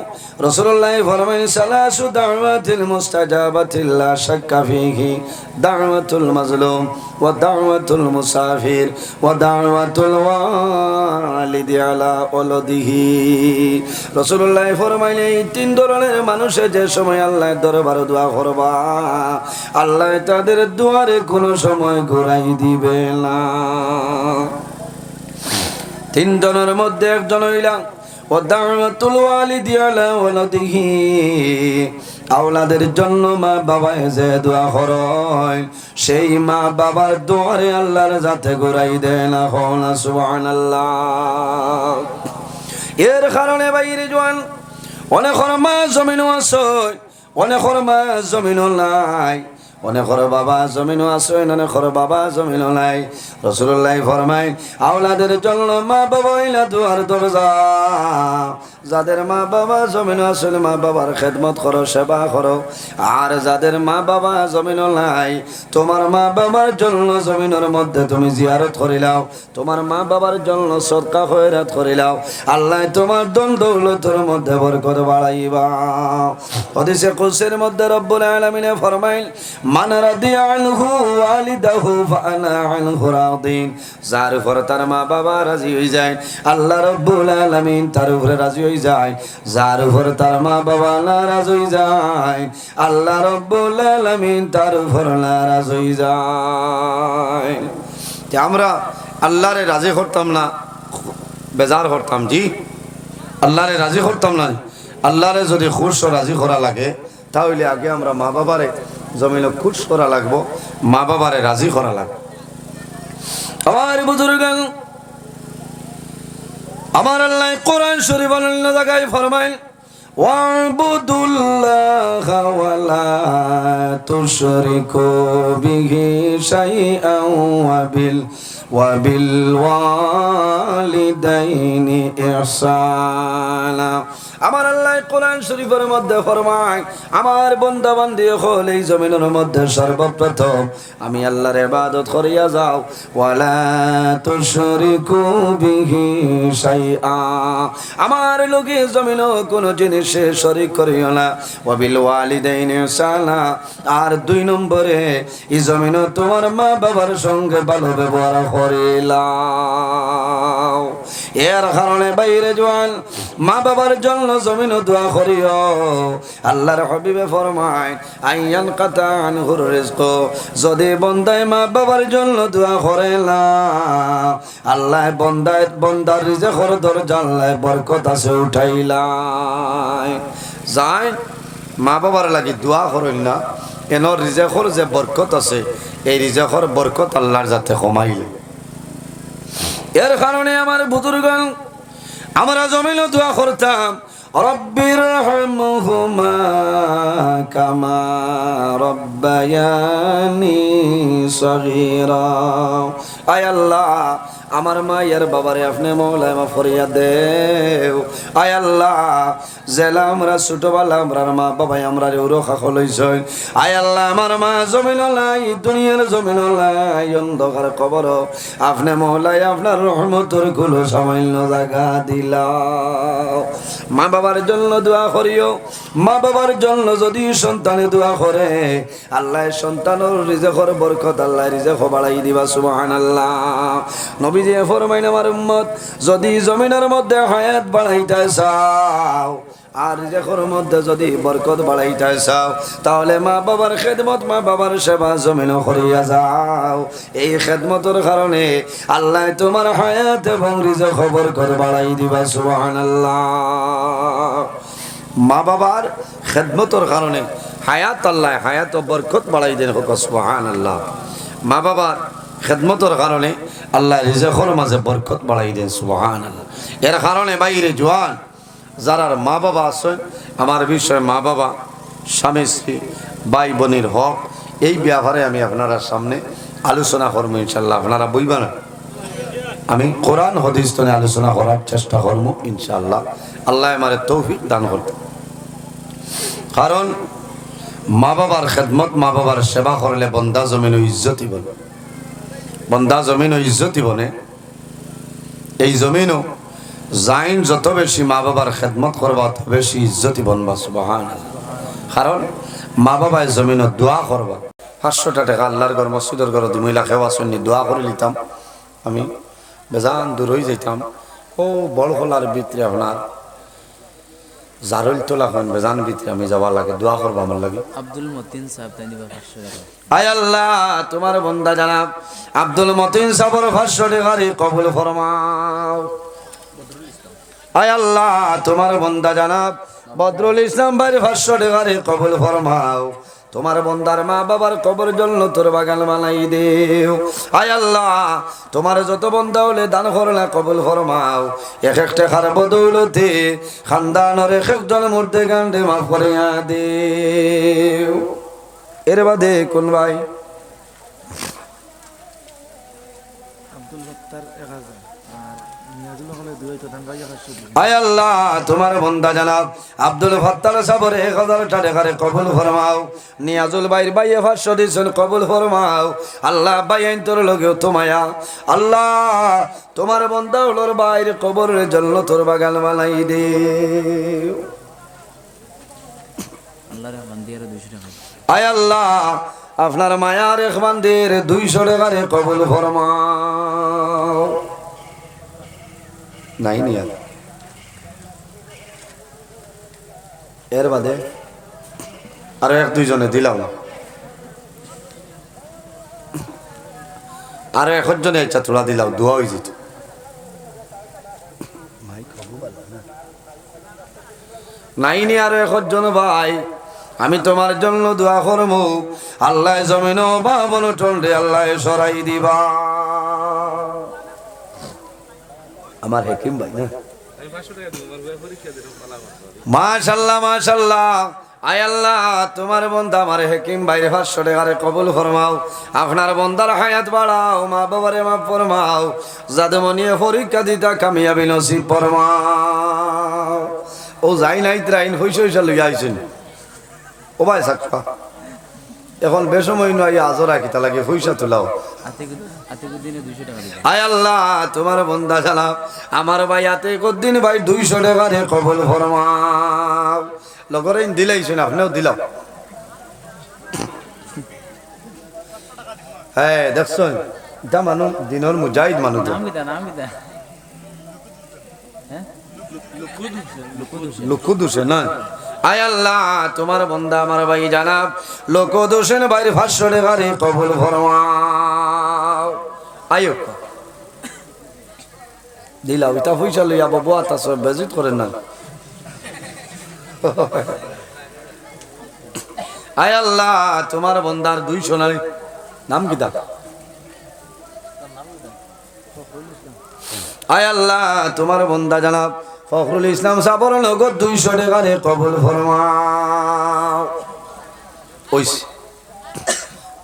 রাসূলুল্লাহ ফরমাইলেন সালাসু দাওয়াতিল মুস্তাজাবাতিল লা শাক্কা ফীহি দাওয়াতুল মাজলুম ওয়া দাওয়াতুল মুসাফির ওয়া দাওয়াতুল ওয়ালিদি আলা ওয়ালাদিহি রাসূলুল্লাহ ফরমাইলেন এই 3 ধরনের মানুষে যে সময় আল্লাহর দরবারে দোয়া করবা আল্লাহ তাদের দুয়ারে কোনো সময় ঘুরাই দিবে না 3 জনের মধ্যে একজন হইলাম ও দাওয়াতুল ওয়ালিদি আলা ওয়ালাদিহি আওলাদের জন্য মা বাবা যে দোয়া করে সেই মা বাবার দুয়ারে আল্লাহর যাতে ঘুরাই দেন না সুবহানাল্লাহ এর কারণে বাইরে জওয়ান অনেক মা জমিনও আছে অনেক মা জমিনও নাই অনেকের বাবা জমিনও আছে অনেকের বাবা জমিনও নাই রাসূলুল্লাহ ফরমায় আওলাদের জন্য মা বাবা হইলা দুয়ার দরজা যাদের মা বাবা জমিন আছে মা বাবার খেদমত করো সেবা করো আর যাদের মা বাবা জমিন নাই তোমার মা বাবার জন্য জমিনের মধ্যে তুমি জিয়ারত করিলাও তোমার মা বাবার জন্য সদকা খয়রাত করিলাও আল্লাহ তোমার ধন দৌলতের মধ্যে বরকত বাড়াইবা হাদিসে কুদসির মধ্যে রব্বুল আলামিন ফরমাইল মান রাদিয়া আনহু ওয়ালিদাহু ফাআনা আনহু রাদিন যার উপর তার মা বাবা রাজি হয়ে যায় আল্লাহ রব্বুল আলামিন তার উপরে রাজি হয়ে যায় যার উপর তার মা বাবা নারাজ হয়ে যায় আল্লাহ রব্বুল আলামিন তার উপর নারাজ হয়ে যায় আমরা আল্লাহরে রাজি করতাম না বেজার করতাম জি আল্লাহরে রাজি করতাম না আল্লাহরে যদি খুশ ও রাজি করা লাগে তাহলে আগে আমরা মা বাবারে জমিনে খুশ করা লাগবো মা বাবারে রাজি করা লাগবে আমার বুজুর্গান আমার আল্লাহ কোরআন শরীফ অন্য জায়গায় ফরমায় ওয়াবুদুল্লাহা ওয়ালা তুশরিকু বিহি শাইআন ওয়াবিল ওয়ালিদাইনি ইহসানা। আমার আল্লাহ কোরআন শরীফের মধ্যে ফরমায় আমার বান্দা বান্দি হল এই জমিনের মধ্যে সর্বপ্রথম আমি আল্লাহর ইবাদত করিয়া যাও ওয়ালা তুশরিকু বিহি শাইআ আমার লগে জমিন কোন জিনিসে শরীক করিও না ওয়াবিল ওয়ালিদাইনি ইহসানা আর 2 নম্বরে এই জমিন তোমার মা বাবার সঙ্গে ভালো ব্যবহার করিলাও। এর কারণে বাইরে জওয়ান মা বাবার জন্য জমিন দোয়া করিও। আল্লাহর হাবিবে ফরমায় আইয়ান কাতান হুর রিজক যদি বন্দায় মা বাবার জন্য দোয়া করে না আল্লাহ বন্দার রিজকের দরজা আল্লাহ বরকত আছে উঠাইলাই যায়। মা বাবার লাগি দোয়া করেন না এন রিজকের যে বরকত আছে এই রিজকের বরকত আল্লাহর যাতে কমাইলে। এর কারণে আমার বুজুর্গণ আমরা জমিন দোয়া করতাম রব্বির রহমহুমা কামা রব্বায়ানি সগীরা। আয় আল্লাহ আমার মায়ের বাবারে আপনি মৌলায় মা ফরিয়া দেও। আয় আল্লাহ জেলা আমরা ছোটবেলা আমরা মা বাবাই আমরা রক্ষা লইছই। আয় আল্লাহ আমার মা জমিন লাই দুনিয়ার জমিন লাই অন্ধকার কবর আপনি মৌলায় আপনার রহমতের গুলো সামান্য জায়গা দিলাও। মা বাবার জন্য দোয়া করিও। মা বাবার জন্য যদি সন্তানে দোয়া করে আল্লাহ সন্তানের রিজকের বরকত আল্লাহ রিজক বাড়াই দিবা সুবহানাল্লাহ। নবীজি ফরমাইন আমার উম্মত যদি জমিনের মধ্যে হায়াত বাড়াইতে চাও আর রিজকের মধ্যে যদি বরকত বাড়াইতে চাও তাহলে মা বাবার খেদমত মা বাবার সেবা জমিন করিয়া যাও। এই খেদমতের কারণে আল্লাহ তোমার হায়াত এবং রিজক বরকত বাড়াই দিবা সুবহানাল্লাহ। মা বাবার খেদমতের কারণে হায়াত আল্লাহ হায়াত ও বরকত বাড়াই দেন হোক সুবহানাল্লাহ। মা বাবার খেদমতের কারণে আল্লাহ রিজকের মাঝে বরকত বাড়াই দেন সুবহানাল্লাহ। এর কারণে বাইরে জওয়ান যারার মা বাবা আছেন আমার বিষয় মা বাবা স্বামী স্ত্রী ভাই বোনের হক এই ব্যাপারে আমি আপনারা সামনে আলোচনা করবো ইনশাল্লাহ। আপনারা বইবা না আমি কোরআন হাদিস তো আলোচনা করার চেষ্টা করবো ইনশাল্লাহ। আল্লাহ আমারে তৌফিক দান করবে। কারণ মা বাবার খেদমত মা বাবার সেবা করলে বন্দা জমিন ও ইজ্জতি বনে বন্দা জমিন ও ইজ্জতি বনে। এই জমিনও জাইন যত বেশি মা বাবার খেদমত করবা তত বেশি ইজ্জতি বনবা সুবহানাল্লাহ। কারণ মা বাবায় জমিনত দোয়া করবা 500 টাকা আল্লাহর ঘর মসজিদের ঘর 2 লাখ আসনি দোয়া করে নিতাম আমি বেজান দূর হয়ে যেতাম। ও বড় হলার ভিতরে আপনার জারুল তোলা হন বেজান ভিতরে আমি যাওয়া লাগে দোয়া করবো আমার লাগে। আব্দুল মতিন সাহেব তাই দিবা 500 টাকা। আয় আল্লাহ তোমার বান্দা জানাব আব্দুল মতিন সাহেবের 500 টাকা কবুল ফরমাও। আয় আল্লাহ তোমার বান্দা জানাব বদরুল ইসলাম ভাইয়ের 500 টাকা কবুল ফরমাও। তোমার বন্দার মা বাবার কবর জন্য তোর বাগান বানাই দেও। আয় আল্লাহ তোমার যত বন্দা হলে দান করলা কবুল ফরমাও। এক একটা খার বদৌলতে খানদানের এক একজন মূর্তি গান্ডে মাফ করে দেও। এর বাদে কোন ভাই আব্দুল ফত্তার 1000 আর নিয়াজুল হলে 2 তো দান ভাই 500। আয় আল্লাহ তোমার বন্দা জানাব আব্দুল ফত্তার সাবর 1000 টাকা কবুল ফরমাও। নিয়াজুল ভাইয়ের ভাই 500 দিছেন কবুল ফরমাও। আল্লাহ ভাই আইন তোর লগে তোমায়া আল্লাহ তোমার বন্দা হলোর বাইরে কবরের জন্য তোর বাগান বানাই দেও। আল্লাহর রহমান দিয়ে 200 টাকা। আয় আল্লাহ আপনার মায়ার রহমানদের 200 টাকা কবুল ফরমাও। নাই নিয়া এর বাদে আরো 1-2 জনে দিলাম আরো 1 জনে ইচ্ছা তোলা দিলাম দোয়া হয়ে যেত। নাই নি আরো 1 জন ভাই আমি তোমার জন্য দোয়া করবো আল্লাহ জমিন বাবন টন্ডে আল্লাহ সরাই দিবা। আমার হেকিম ভাই না মাশাআল্লাহ মাশাআল্লাহ আয় আল্লাহ তোমার বন্দা আমার হেকিম ভাইরে 500 টাকারে কবুল ফরমাও আপনার বন্দার হায়াত বাড়াও মা বাবারে মাফ ফরমাও যাদের মনিয়ে পরীক্ষা দিতা কামিয়াবি নসিব ফরমাও ও যাই নাই ত্রাইন হইসা লইয়া আইছেন ও ভাই সাকফা এখন বেসময় নয় আজও রাখিতা লাগে পয়সা তোলাও আয় আল্লাহ তোমার বন্দা জানাব আমার ভাই আতে কদিন ভাই 200 টাকারে কবুল ফরমাও লগরেন দিলাইছেন আপনিও দিলাও হ্যাঁ দেখছেন এটা মানুষ দিনের মুজাহিদ মানুষ লুকু দোষে না আয় আল্লাহ তোমার বন্দা আমার ভাই জানাব লোক দোষের বাইরে 500 টাকারে কবুল ফরমাও আয়ো দিলাও এটা পয়সা লইয়া বাবু আতা সব বেজিত করেন না আয় আল্লাহ তোমার বন্দার 200 নারী নাম কি দা আয় আল্লাহ তোমার বন্দা জানাব ফখরুল ইসলাম সাবর নগদ 200 টাকারে কবুল ফরমাও ওইছে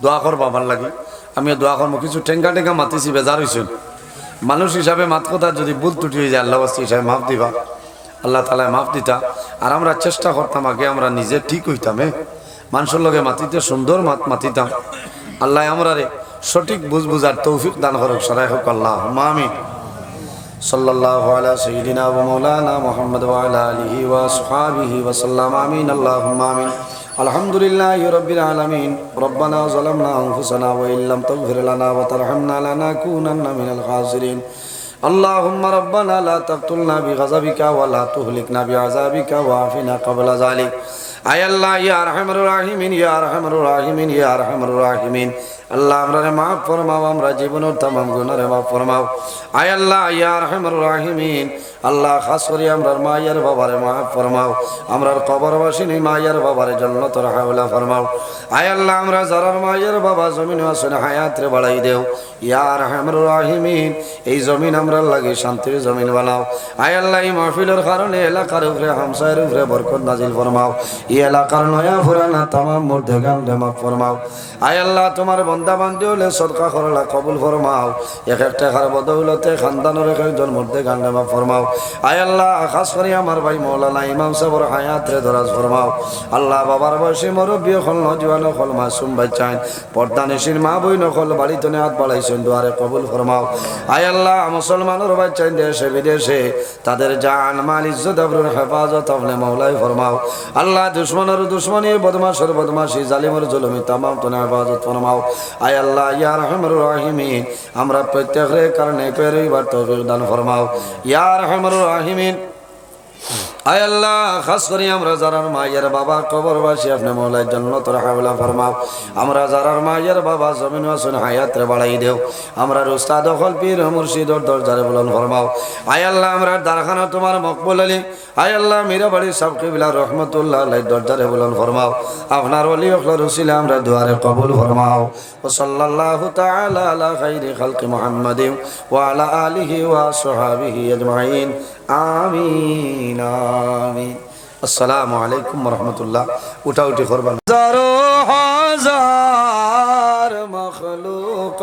দোয়া করবা ভাল লাগি আমি দোয়া করবো কিছু টেঙ্গা টেঙ্গা মাতিছি বেজার হইছেন মানুষ হিসাবে মাত কথা যদি ভুল ত্রুটি হয়ে যায় আল্লাহ হিসাবে মাফ দিবা আল্লাহ তালা মাফ দিতা আর আমরা চেষ্টা করতাম আগে আমরা নিজে ঠিক হইতাম মানুষের লগে মাতিতে সুন্দর মাতিতাম আল্লাহ আমরা রে সঠিক বুঝার তৌফিক দান করুক সরাই হোক আল্লাহ আমিন সাল্লাল্লাহু আলা সাইয়্যিদিনা ওয়া মাওলানা মুহাম্মদ ওয়া আলা আলিহি ওয়া আসহাবিহি ওয়া সাল্লাম আমিন আল্লাহুম্মা আমিন আলহামদুলিল্লাহি রাব্বিল আলামিন রব্বানা যালামনা আনফুসানা ওয়া ইল্লাম তাগফির লানা ওয়া তারহামনা লানাকুনান্না মিনাল খাসিরিন اللهم ربنا لا تقتلنا بغضبك ولا تهلكنا بعذابك وعافنا قبل ذلك আয় আল্লাহ ইয়া আরহামার রাহিমিন ইয়া আরহামার রাহিমিন ইয়া আরহামার রাহিমিন আল্লাহ আমরারে মাফ ফরমাও আমরা জীবনের तमाम গুনাহরে মাফ ফরমাও আয় আল্লাহ ইয়া আরহামার রাহিমিন আল্লাহ খাস করে আমরার মায়ের বাবারে মাফ ফরমাও আমরার কবরবাসিনী মায়ের বাবারে জান্নাতুল হাওলা ফরমাও আয় আল্লাহ আমরা যারার মায়ের বাবা জমিনে আছেন হায়াত রে বাড়াই দেও ইয়া আরহামার রাহিমিন এই জমিন আমরার লাগে শান্তির জমিন বানাও আয় আল্লাহ এই মাহফিলের কারণে এলাকার উপরে হামসায়ের উপরে বরকত নাজিল ফরমাও এই এলাকার নয়া ফুরানা तमाम মুর্দেগান মাফ ফরমাও আয় আল্লাহ তোমার বান্দা বান্দি হলে সদকা করলা কবুল ফরমাও এক একটা টাকার বদৌলতে খানদানের একজন মুর্দেগান মাফ ফরমাও আয় আল্লাহ খাস করে আমার ভাই মাওলানা ইমাম সাহেবের হায়াত রে দরাজ ফরমাও আল্লাহ বাবার বয়সী মুরব্বি হল নজওয়ান হল মাসুম বাচ্চান পর্দানিশীন মা বইন হল বাড়িতে হাত বাড়াইছেন দুয়ারে কবুল ফরমাও আয় আল্লাহ মুসলমানের বাচ্চান দেশে বিদেশে তাদের জান মাল ইজ্জত আবরুর হেফাজত আপনি মাওলাই ফরমাও আল্লাহ দুশ্মনের দুশ্মনী বদমাশের বদমাশি জালিমের জুলুমি तमाम তো হেফাজত ফরমাও আয় আল্লাহ ইয়া রহমানুর রহিমিন আমরা প্রত্যেকের কারণে পরিবার তৌফিক দান ফরমাও ইয়া রহমানুর রহিমিন আয় আল্লাহ খাস করে আমরা যারার মায়ের বাবা কবরবাসী আপনি মওলার জান্নাতুল হাওলা ফরমাও আমরা যারার মায়ের বাবা জমিন আসুন হায়াত রে বাড়াই দেও আমরা উস্তাদ হল পীর মুর্শিদর দরজারে বুলন্দ ফরমাও আয় আল্লাহ আমরা দারখানা তোমার মকবুল আলী আয় আল্লাহ মিরাবাড়ি সাহেব কিবলা রহমাতুল্লাহ আলাইহি দরজারে বুলন্দ ফরমাও আপনার ওলি হকল রসিলা আমরা দুয়ারে কবুল ফরমাও ও সাল্লাল্লাহু তাআলা আলা খাইরি খালকি মুহাম্মাদিন ওয়া আলা আলিহি ওয়া সাহবিহি আজমাইন আমিন আমিন আসসালামু আলাইকুম ওয়া রাহমাতুল্লাহ উঠা উঠি করবেন হাজারো হাজার মাখলুকাত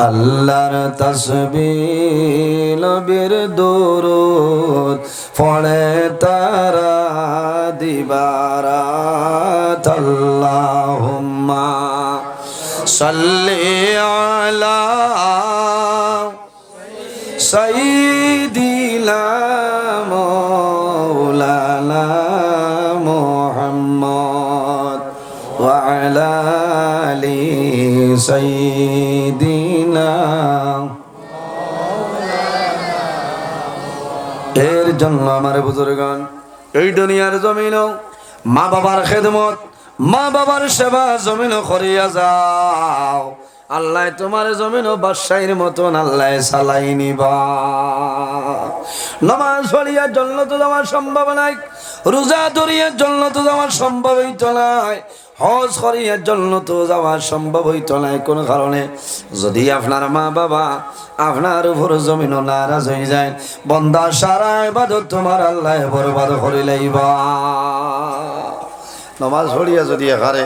আল্লাহর তাসবিহ নবীর দরুদ পড়ে তারা দিবারাত আল্লাহুম্মা সাল্লি আলা সাইয়্যিদিনা মাওলানা মুহাম্মদ ওয়া আলা আলি সাইয়্যিদিনা এর জন্য আমার বুজুর্গান এই দুনিয়ার জমিনও মা বাবার খেদমত মা বাবার সেবা জমিনও করিয়া যাও আল্লাহ তোমার জমিন ও বাদশাহীর মতন আল্লাহ চালাই নিবা নামাজ পড়িয়া জান্নাতে যাওয়ার সম্ভাবনা নাই রোজা ধরিয়ার জন্য তো যাওয়া সম্ভব হইতো নাই, হজ করিয়ার জন্য তো যাওয়া সম্ভব হইতো নাই। কোন কারণে? যদি আপনার মা বাবা আপনার উপর জমিন নারাজ হয়ে যায়, বন্দা সারা ইবাদত তোমার আল্লাহ বরবাদ করে লইবা। নমাজ পড়িয়া যদি এখানে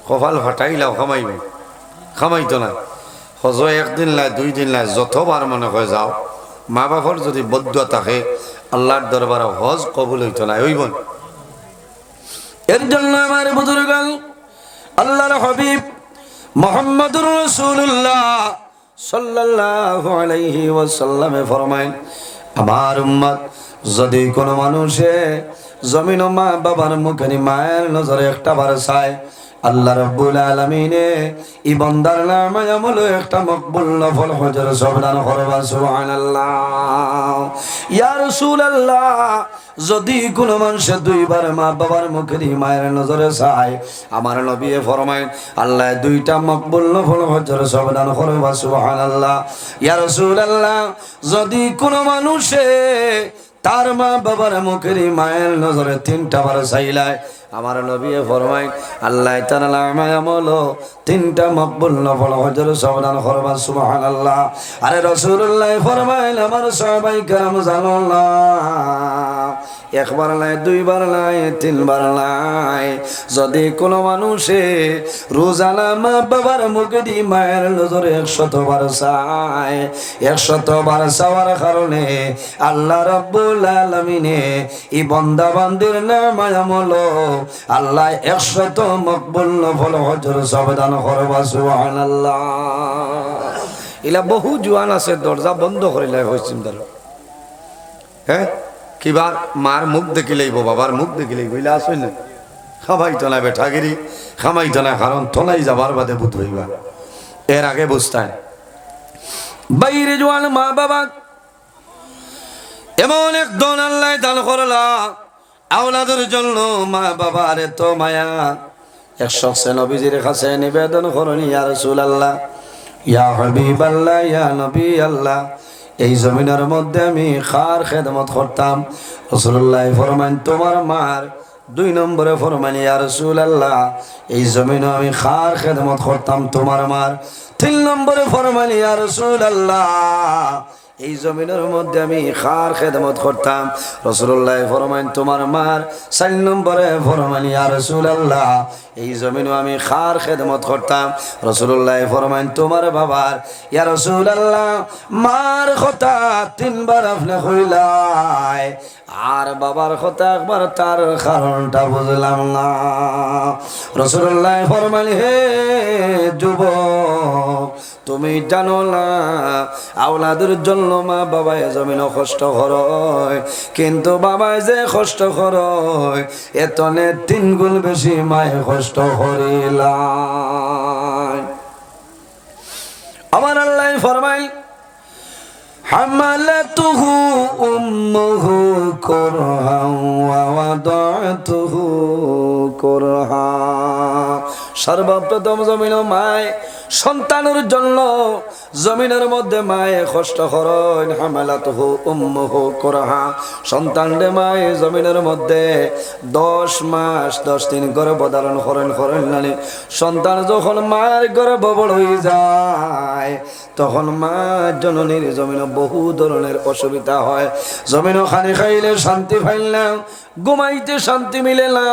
কপাল ফাটাইলাও খামাইতো না। হজ একদিন লাই 2 দিন লাই যতবার মনে হয় যাও, মা বাবার যদি বদ্ধ থাকে আল্লাহর দরবারে হজ কবুল হইতো না। হইব। এর জন্য আমার বুজুর্গ আল্লাহর হাবিব মুহাম্মদুর রাসূলুল্লাহ সাল্লাল্লাহু আলাইহি ওয়াসাল্লামে ফরমায়, আমার উম্মত যদি কোনো মানুষে জমিন ও মা বাবার মুখে মায়ের নজরে একটা বার চায়, আল্লাহ রাব্বুল আলামিনে ই বান্দার নামে আমল একটা মকবুল নফল হজের সবদান করবা। সুবহানাল্লাহ। ইয়া রাসূলুল্লাহ, যদি কোনো মানুষ 2 বার মা বাবার মুখে মায়ের নজরে চায়, আমার নবী ফরমায় আল্লাহ 2টা মকবুল নফল হজের সবদান করবা। সুবহানাল্লাহ। ইয়া রাসূলুল্লাহ, যদি কোনো মানুষে তার মা বাবার মুখের মায়ের নজরে 3টা বার চাইলায়, আমার নবী ফরমায় আল্লাহ তাআলা আমল 3টা মকবুল নফল হজের সবদান করবা। সুবহানাল্লাহ। আরে রাসূলুল্লাহ ফরমায়, আমার সাহাবায়ে কেরাম জানো না, 1 বার নাই, 2 বার নাই, 3 বার নাই, যদি কোনো মানুষে রোজানা মা বাবার মুখে মায়ের নজরে 100 বার চায়, 100 বার চাওয়ার কারণে আল্লাহ রাব্বুল আলামিনে এই বান্দা বান্দির নাম আমল আল্লাহ 100 মকবুল নফল হজের সবদান করবা। সুবহানাল্লাহ। ইলা বহু জোয়ান আছে দরজা বন্ধ করে লাই হইছিম দার। হ্যাঁ, কিবার মার মুখ দেখিলেইব, বাবার মুখ দেখিলেইব, ইলা আছে না? খামাইতো না বেঠাগিরি, খামাইতো না, কারণ তলাই যাবার বাদে বুধ হইবা। এর আগে বুঝতায় বাইরে জোয়ান মা বাবা এমন একজন আল্লাহ দান করলা, আওলাদের জন্য মা বাবার এত মায়া। 100 নবীজির কাছে নিবেদন করুন, ইয়া রাসূলুল্লাহ, ইয়া হাবিবাল্লাহ, ইয়া নবী আল্লাহ, এই জমিনের মধ্যে আমি খার খেদমত করতাম। রাসূলুল্লাহ ফরমান তোমার মার। 2 নম্বরে ফরমান, ইয়া রাসূলুল্লাহ, এই জমিনে আমি খার খেদমত করতাম তোমার মার। 3 নম্বরে ফরমান, ইয়া রাসূলুল্লাহ, এই জমিনের মধ্যে আমি খার খেদমত করতাম। রাসূলুল্লাহ ফরমান তোমার মার। 4 নম্বরে ফরমান, ইয়া রাসূলুল্লাহ, এই জমিনে আমি খার খেদমত করতাম। রাসূলুল্লাহ ফরমান তোমার বাবার। ইয়া রাসূলুল্লাহ, মার কথা 3 বার আপনি কইলাই, আর বাবার কথা একবার, তার কারণটা বুঝলাম না। রাসূলুল্লাহ ফরমান, হে যুবক, তুমি জানো না আওলাদের জন্য মা বাবায় জমিন কষ্ট হয়, কিন্তু বাবায় যে কষ্ট হয় এতনে 3 গুণ বেশি মায় কষ্ট করিলাম। আমার আল্লাহ ফরমাই, হামালাতুহু উম্মুহু কুরহান ওয়া ওয়াদাতুহু কুরহা। সর্বপ্রথম জমিন মায় সন্তানের জন্য জমিনের মধ্যে মায়ে কষ্ট করেন। হামালাতুহু উম্মুহু কুরহা, সন্তানরে মায়ে জমিনের মধ্যে 10 মাস 10 দিন গর্ভ ধারণ করেন নানি। সন্তান যখন মায়ের গর্ভ বড় হয়ে যায়, তখন মা জননীর জমিনে বহু ধরনের অসুবিধা হয়। জমিনও খানি খাইলে শান্তি পাইল না, ঘুমাইতে শান্তি মিলে না,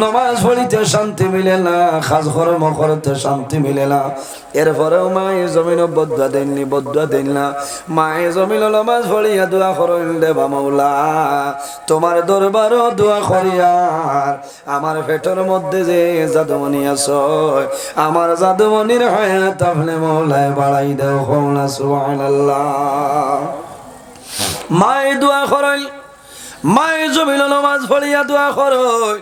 নমাজ পড়িতে শান্তি মিলে না, কাজ কর্ম করতে শান্তি মিলে না। এরপরেও মায়ে জমিনও বদুয়া দেন না। মায়ে জমিন নমাজ পড়িয়া দোয়া করেন, দেবা মৌলা তোমার দরবারও দোয়া করিয়ার আমার পেটের মধ্যে যে জাদুমণি আছে, আমার জাদুমণির হায়াত আপনি মৌলায় বাড়াই দেও। না সুবহানাল্লাহ। মায়ে দোয়া করেন, মায়ে জমিন নমাজ পড়িয়া দোয়া করই।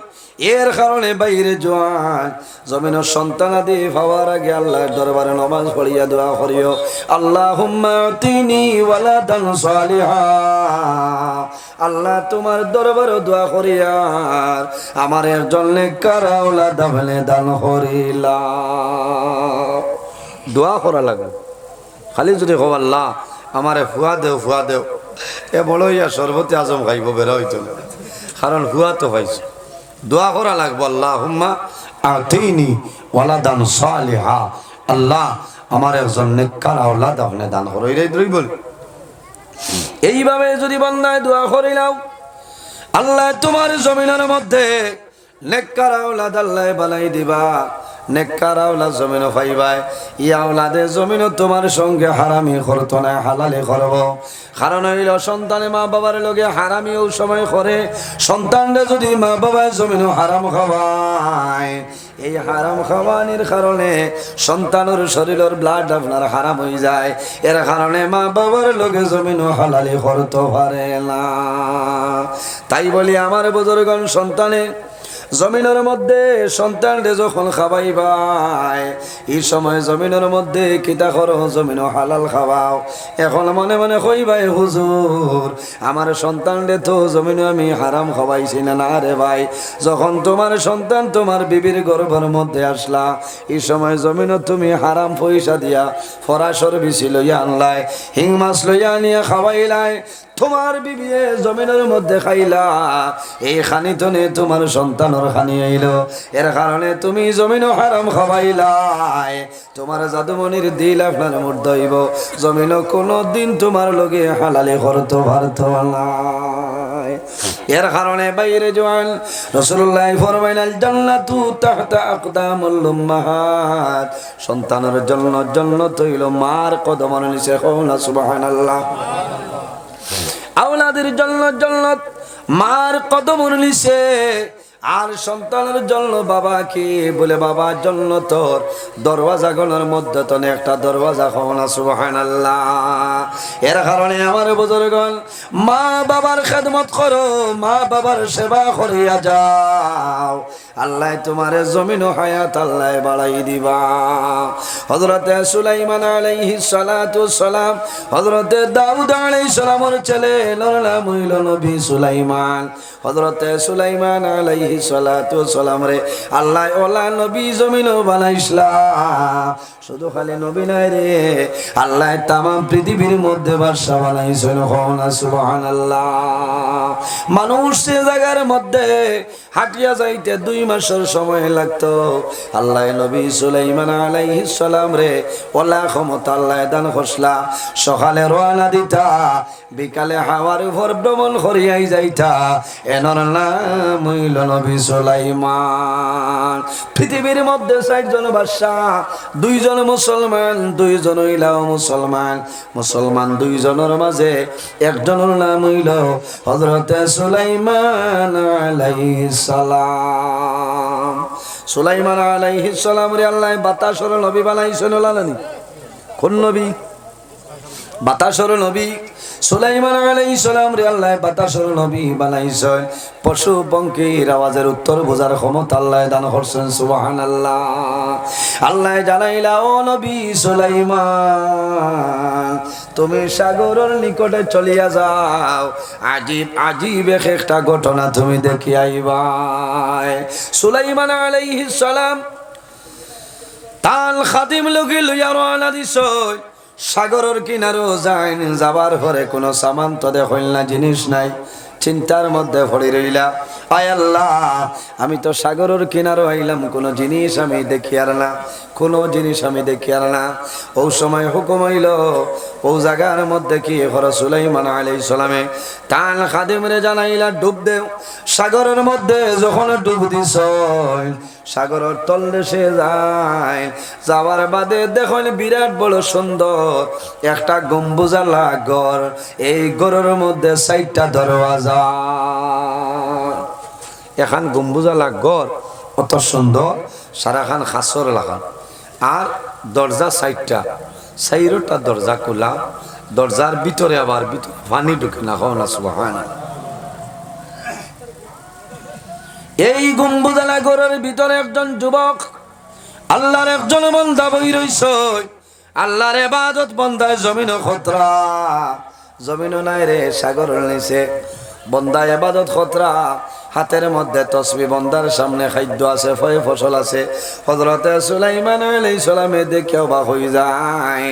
এর কারণে বাইরে জোয়ান জমিন সন্তান আদি পাওয়ার আগে আল্লাহর দরবারে নমাজ পড়িয়া দোয়া করিও, আল্লাহুম্মা আতিনি ওয়ালাদান সালিহা। আল্লাহ তোমার দরবারে দোয়া করিয়ার আমার একজন নেককার আওলাদ আপনি দান করিলা। দোয়া করা লাগে, খালি যদি কও আল্লাহ আমারে ফুয়া দেও, এ বড় ইয়া সর্বতে আজম খাইব বেড়া হইতো না। কারণ হুয়া তো হয়েছে দোয়া করা লাগবো আল্লাহুম্মা আতিনি ওয়ালাদান সালিহা আল্লাহ আমার একজন নেককার আওলাদ আপনি দান করো এটাই বল এইভাবে যদি বান্দায় দোয়া করিলাও আল্লাহ তোমার জমিনের মধ্যে নেককার আওলাদ আল্লাহ বানাই দিবা নেককার আওলাদ জমিন পাইবাই ই আওলাদে জমিন তোমার সঙ্গে হারামি করতো না হালালি করব কারণ হইল সন্তানে মা বাবার লগে হারামিও সময় করে সন্তানরা যদি মা বাবার জমিন হারাম খাওয়ায় এই হারাম খাওয়ানির কারণে সন্তানের শরীরের ব্লাড আপনার হারাম হয়ে যায় এর কারণে মা বাবার লগে জমিন হালালি করতে পারে না তাই বলি আমার বুজুর্গণ সন্তানে জমিনের মধ্যে সন্তানরে যখন খাওয়াইবাই এই সময় জমিনের মধ্যে কিতা করো জমিন হালাল খাওয়াও এখন মনে মনে কইবাই হুজুর আমার সন্তানরে তো জমিন আমি হারাম খাওয়াইছি না না রে ভাই যখন তোমার সন্তান তোমার বিবির গর্ভের মধ্যে আসলা এই সময় জমিন তুমি হারাম পয়সা দিয়া ফরাসর বিচি লইয়া আনলাই হিং মাছ লইয়া আনিয়া খাওয়াইলাই তোমার বিবিয়ে জমিনের মধ্যে খাইলা এই খানিতনে তোমার সন্তানের খানি আইলো এর কারণে তুমি জমিন হারাম খাওয়াইলাই তোমার জাদুমনির দিল আপনার মূর্ধ হইব জমিন কোনো দিন তোমার লগে হালালি করতে পারত না এর কারণে বাইরে জোয়ান রাসূলুল্লাহ ফরমাইলেন জান্নাতু তাহতা আকদামুল উম্মাহাত সন্তানের জন্য জান্নাত হইল মার কদমের নিচে কওনা সুবহানাল্লাহ আওলাদের জন্য জান্নাত মার কদমের নিচে আর সন্তানের জন্য বাবা কি বলে বাবার জন্য তোর দরওয়াজা গণের মধ্যে তো একটা দরওয়াজা খাওয়ানা সুবহানাল্লাহ এর কারণে আমার বুজুর্গণ মা বাবার খেদমত করো মা বাবার সেবা করিয়া যাও আল্লাহ তোমার জমিন হায়াত আল্লাহ বাড়াই দিবা হযরতে সুলাইমান আলাইহিস সালাতু সালাম হযরতে দাউদ আলাইহিস সালামের ছেলে নাম হইল নবী সুলাইমান হযরতে সুলাইমান আলাইহিস সালাতু সালাম রে আল্লাহ ওলা নবী জমিন বানাইছলা শুধু খালি নবী নাই রে আল্লাহ তাম পৃথিবীর মধ্যে বাদশা বানাইছেন না সুবহানাল্লাহ মানুষ সে জায়গার মধ্যে হাঁটিয়া যাইতে 2 মাসের সময় লাগতো আল্লাহ নবী সুলাইমান আলাইহিস সালাম রে ওলা ক্ষমতা আল্লাহ দান করছলা সকালে রওনা দিতা বিকালে হাওয়ার উপর ভ্রমণ করিয়াই যাইতা এনর নাম হইল নবী সুলাইমান পৃথিবীর মধ্যে 60 জন বাদশা 2 জন মুসলমান 2 জন হইলা মুসলমান মুসলমান 2 জনের মাঝে একজনের নাম হইল হযরতে সুলাইমান আলাইহিস সালাম সুলাইমান আলাইহিস সালাম রে আল্লাহ বাতাসর নবী বানাইছেন লালানি কোন নবী বাতাসর নবী সুলাইমান আলাইহিস সালাম রে আল্লাহ বাতাসর নবী বানাইছেন পশু পঙ্খির আওয়াজের উত্তর বোঝার ক্ষমতা আল্লাহ দান করছেন সুবহানাল্লাহ আল্লাহ জানাইলা ও নবী সুলাইমান তুমি সাগরের নিকটে চলিয়া যাও আজীব আজীব একটা ঘটনা তুমি দেখি আইবা সুলাইমান আলাইহিস সালাম তাল খাদিম লগি লইয়া রওনা দিছই সাগরের কিনারো যায় যাবার পরে কোনো সামান তো দেখল না জিনিস নাই চিন্তার মধ্যে পড়ে রইলা আয় আল্লাহ আমি তো সাগরের কিনারো আইলাম কোনো জিনিস আমি দেখি আর না কোনো জিনিস আমি দেখি আর না ও সময় হুকুম হইল ও জায়গার মধ্যে কি হরা সুলাইমান আলাইহিস সালামে তান খাদিমরে জানাইলা ডুব দেও সাগরের মধ্যে যখন ডুব দিছ সাগরের তল দেশে যায় যাওয়ার বাদে দেখুন বিরাট বড় সুন্দর একটা গম্বুজালা ঘর এই ঘরের মধ্যে 4টা দরওয়াজা এখন গম্বুজালা ঘর কত সুন্দর সারাখান খাসর লাগান আর দরজা 4টা 4টা দরজা খোলা দরজার ভিতরে আবার ভিতরে পানি ঢুকে না হয় না সুবহানাল্লাহ এই গম্বুজালা ঘরের ভিতরে একজন যুবক আল্লাহর একজন বান্দা বই রইছে আল্লাহর ইবাদত বান্দায় জমিন খতরা জমিন নাই রে সাগরের নিচে বান্দা ইবাদত খতরা হাতের মধ্যে তসবিহ বান্দার সামনে খাদ্য আছে ফসল আছে হযরতে সুলাইমান আলাইহিস সালামে দেখে অবাক হই যায়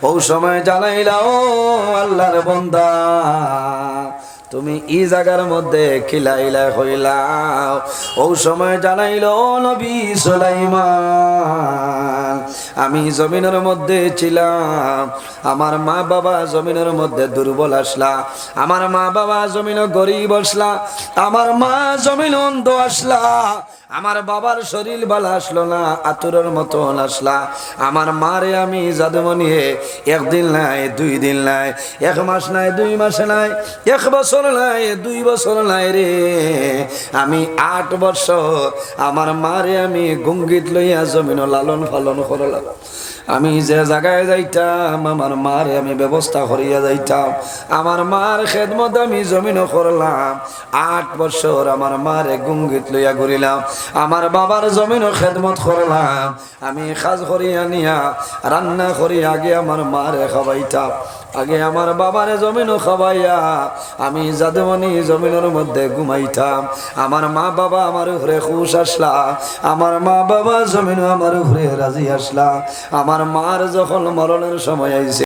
ও সময় জানাইলা ও আল্লাহর বান্দা তুমি এই জায়গার মধ্যে খিলাইলা হইলাও। ও সময় জানাইল ও নবী সুলাইমান, আমি জমিনের মধ্যে ছিলাম, আমার মা বাবা জমিনের মধ্যে দুর্বল আসলা, আমার মা বাবা জমিন গরিব আসলা, আমার মা জমিন অন্ধ আসলা, আমার বাবার শরীর ভালো আসলো না, আতুরের মতন আসলা। আমার মারে আমি জাদুমনি একদিন নাই, 2 দিন নাই, 1 মাস নাই, 2 মাস নাই, 1 বছর নাই, 2 বছর নাই রে, আমি 8 বছর আমার মারে আমি গুঙ্গিত লইয়া জমিন লালন পালন করলাম। আমি যে জায়গায় যাইতাম আমার মারে আমি ব্যবস্থা করিয়া যাইতাম, আমার মার খেদমত আমি জমিন করলাম। 8 বছর আমার মারে গুঙ্গিত লইয়া ঘুরিলাম, আমার বাবার জমিন খেদমত করলাম। আমি কাজ করিয়া নিয়া রান্না করি আগে আমার মারে খাওয়াইতাম, আগে আমার বাবারে জমিন খাওয়াইয়া আমি জাদুমনি জমিনের মধ্যে ঘুমাইতাম। আমার মা বাবা আমার উপরে খুশ আসলা, আমার মা বাবা জমিন আমার উপরে রাজি আসলা। আমার মার যখন মরণের সময় আইছে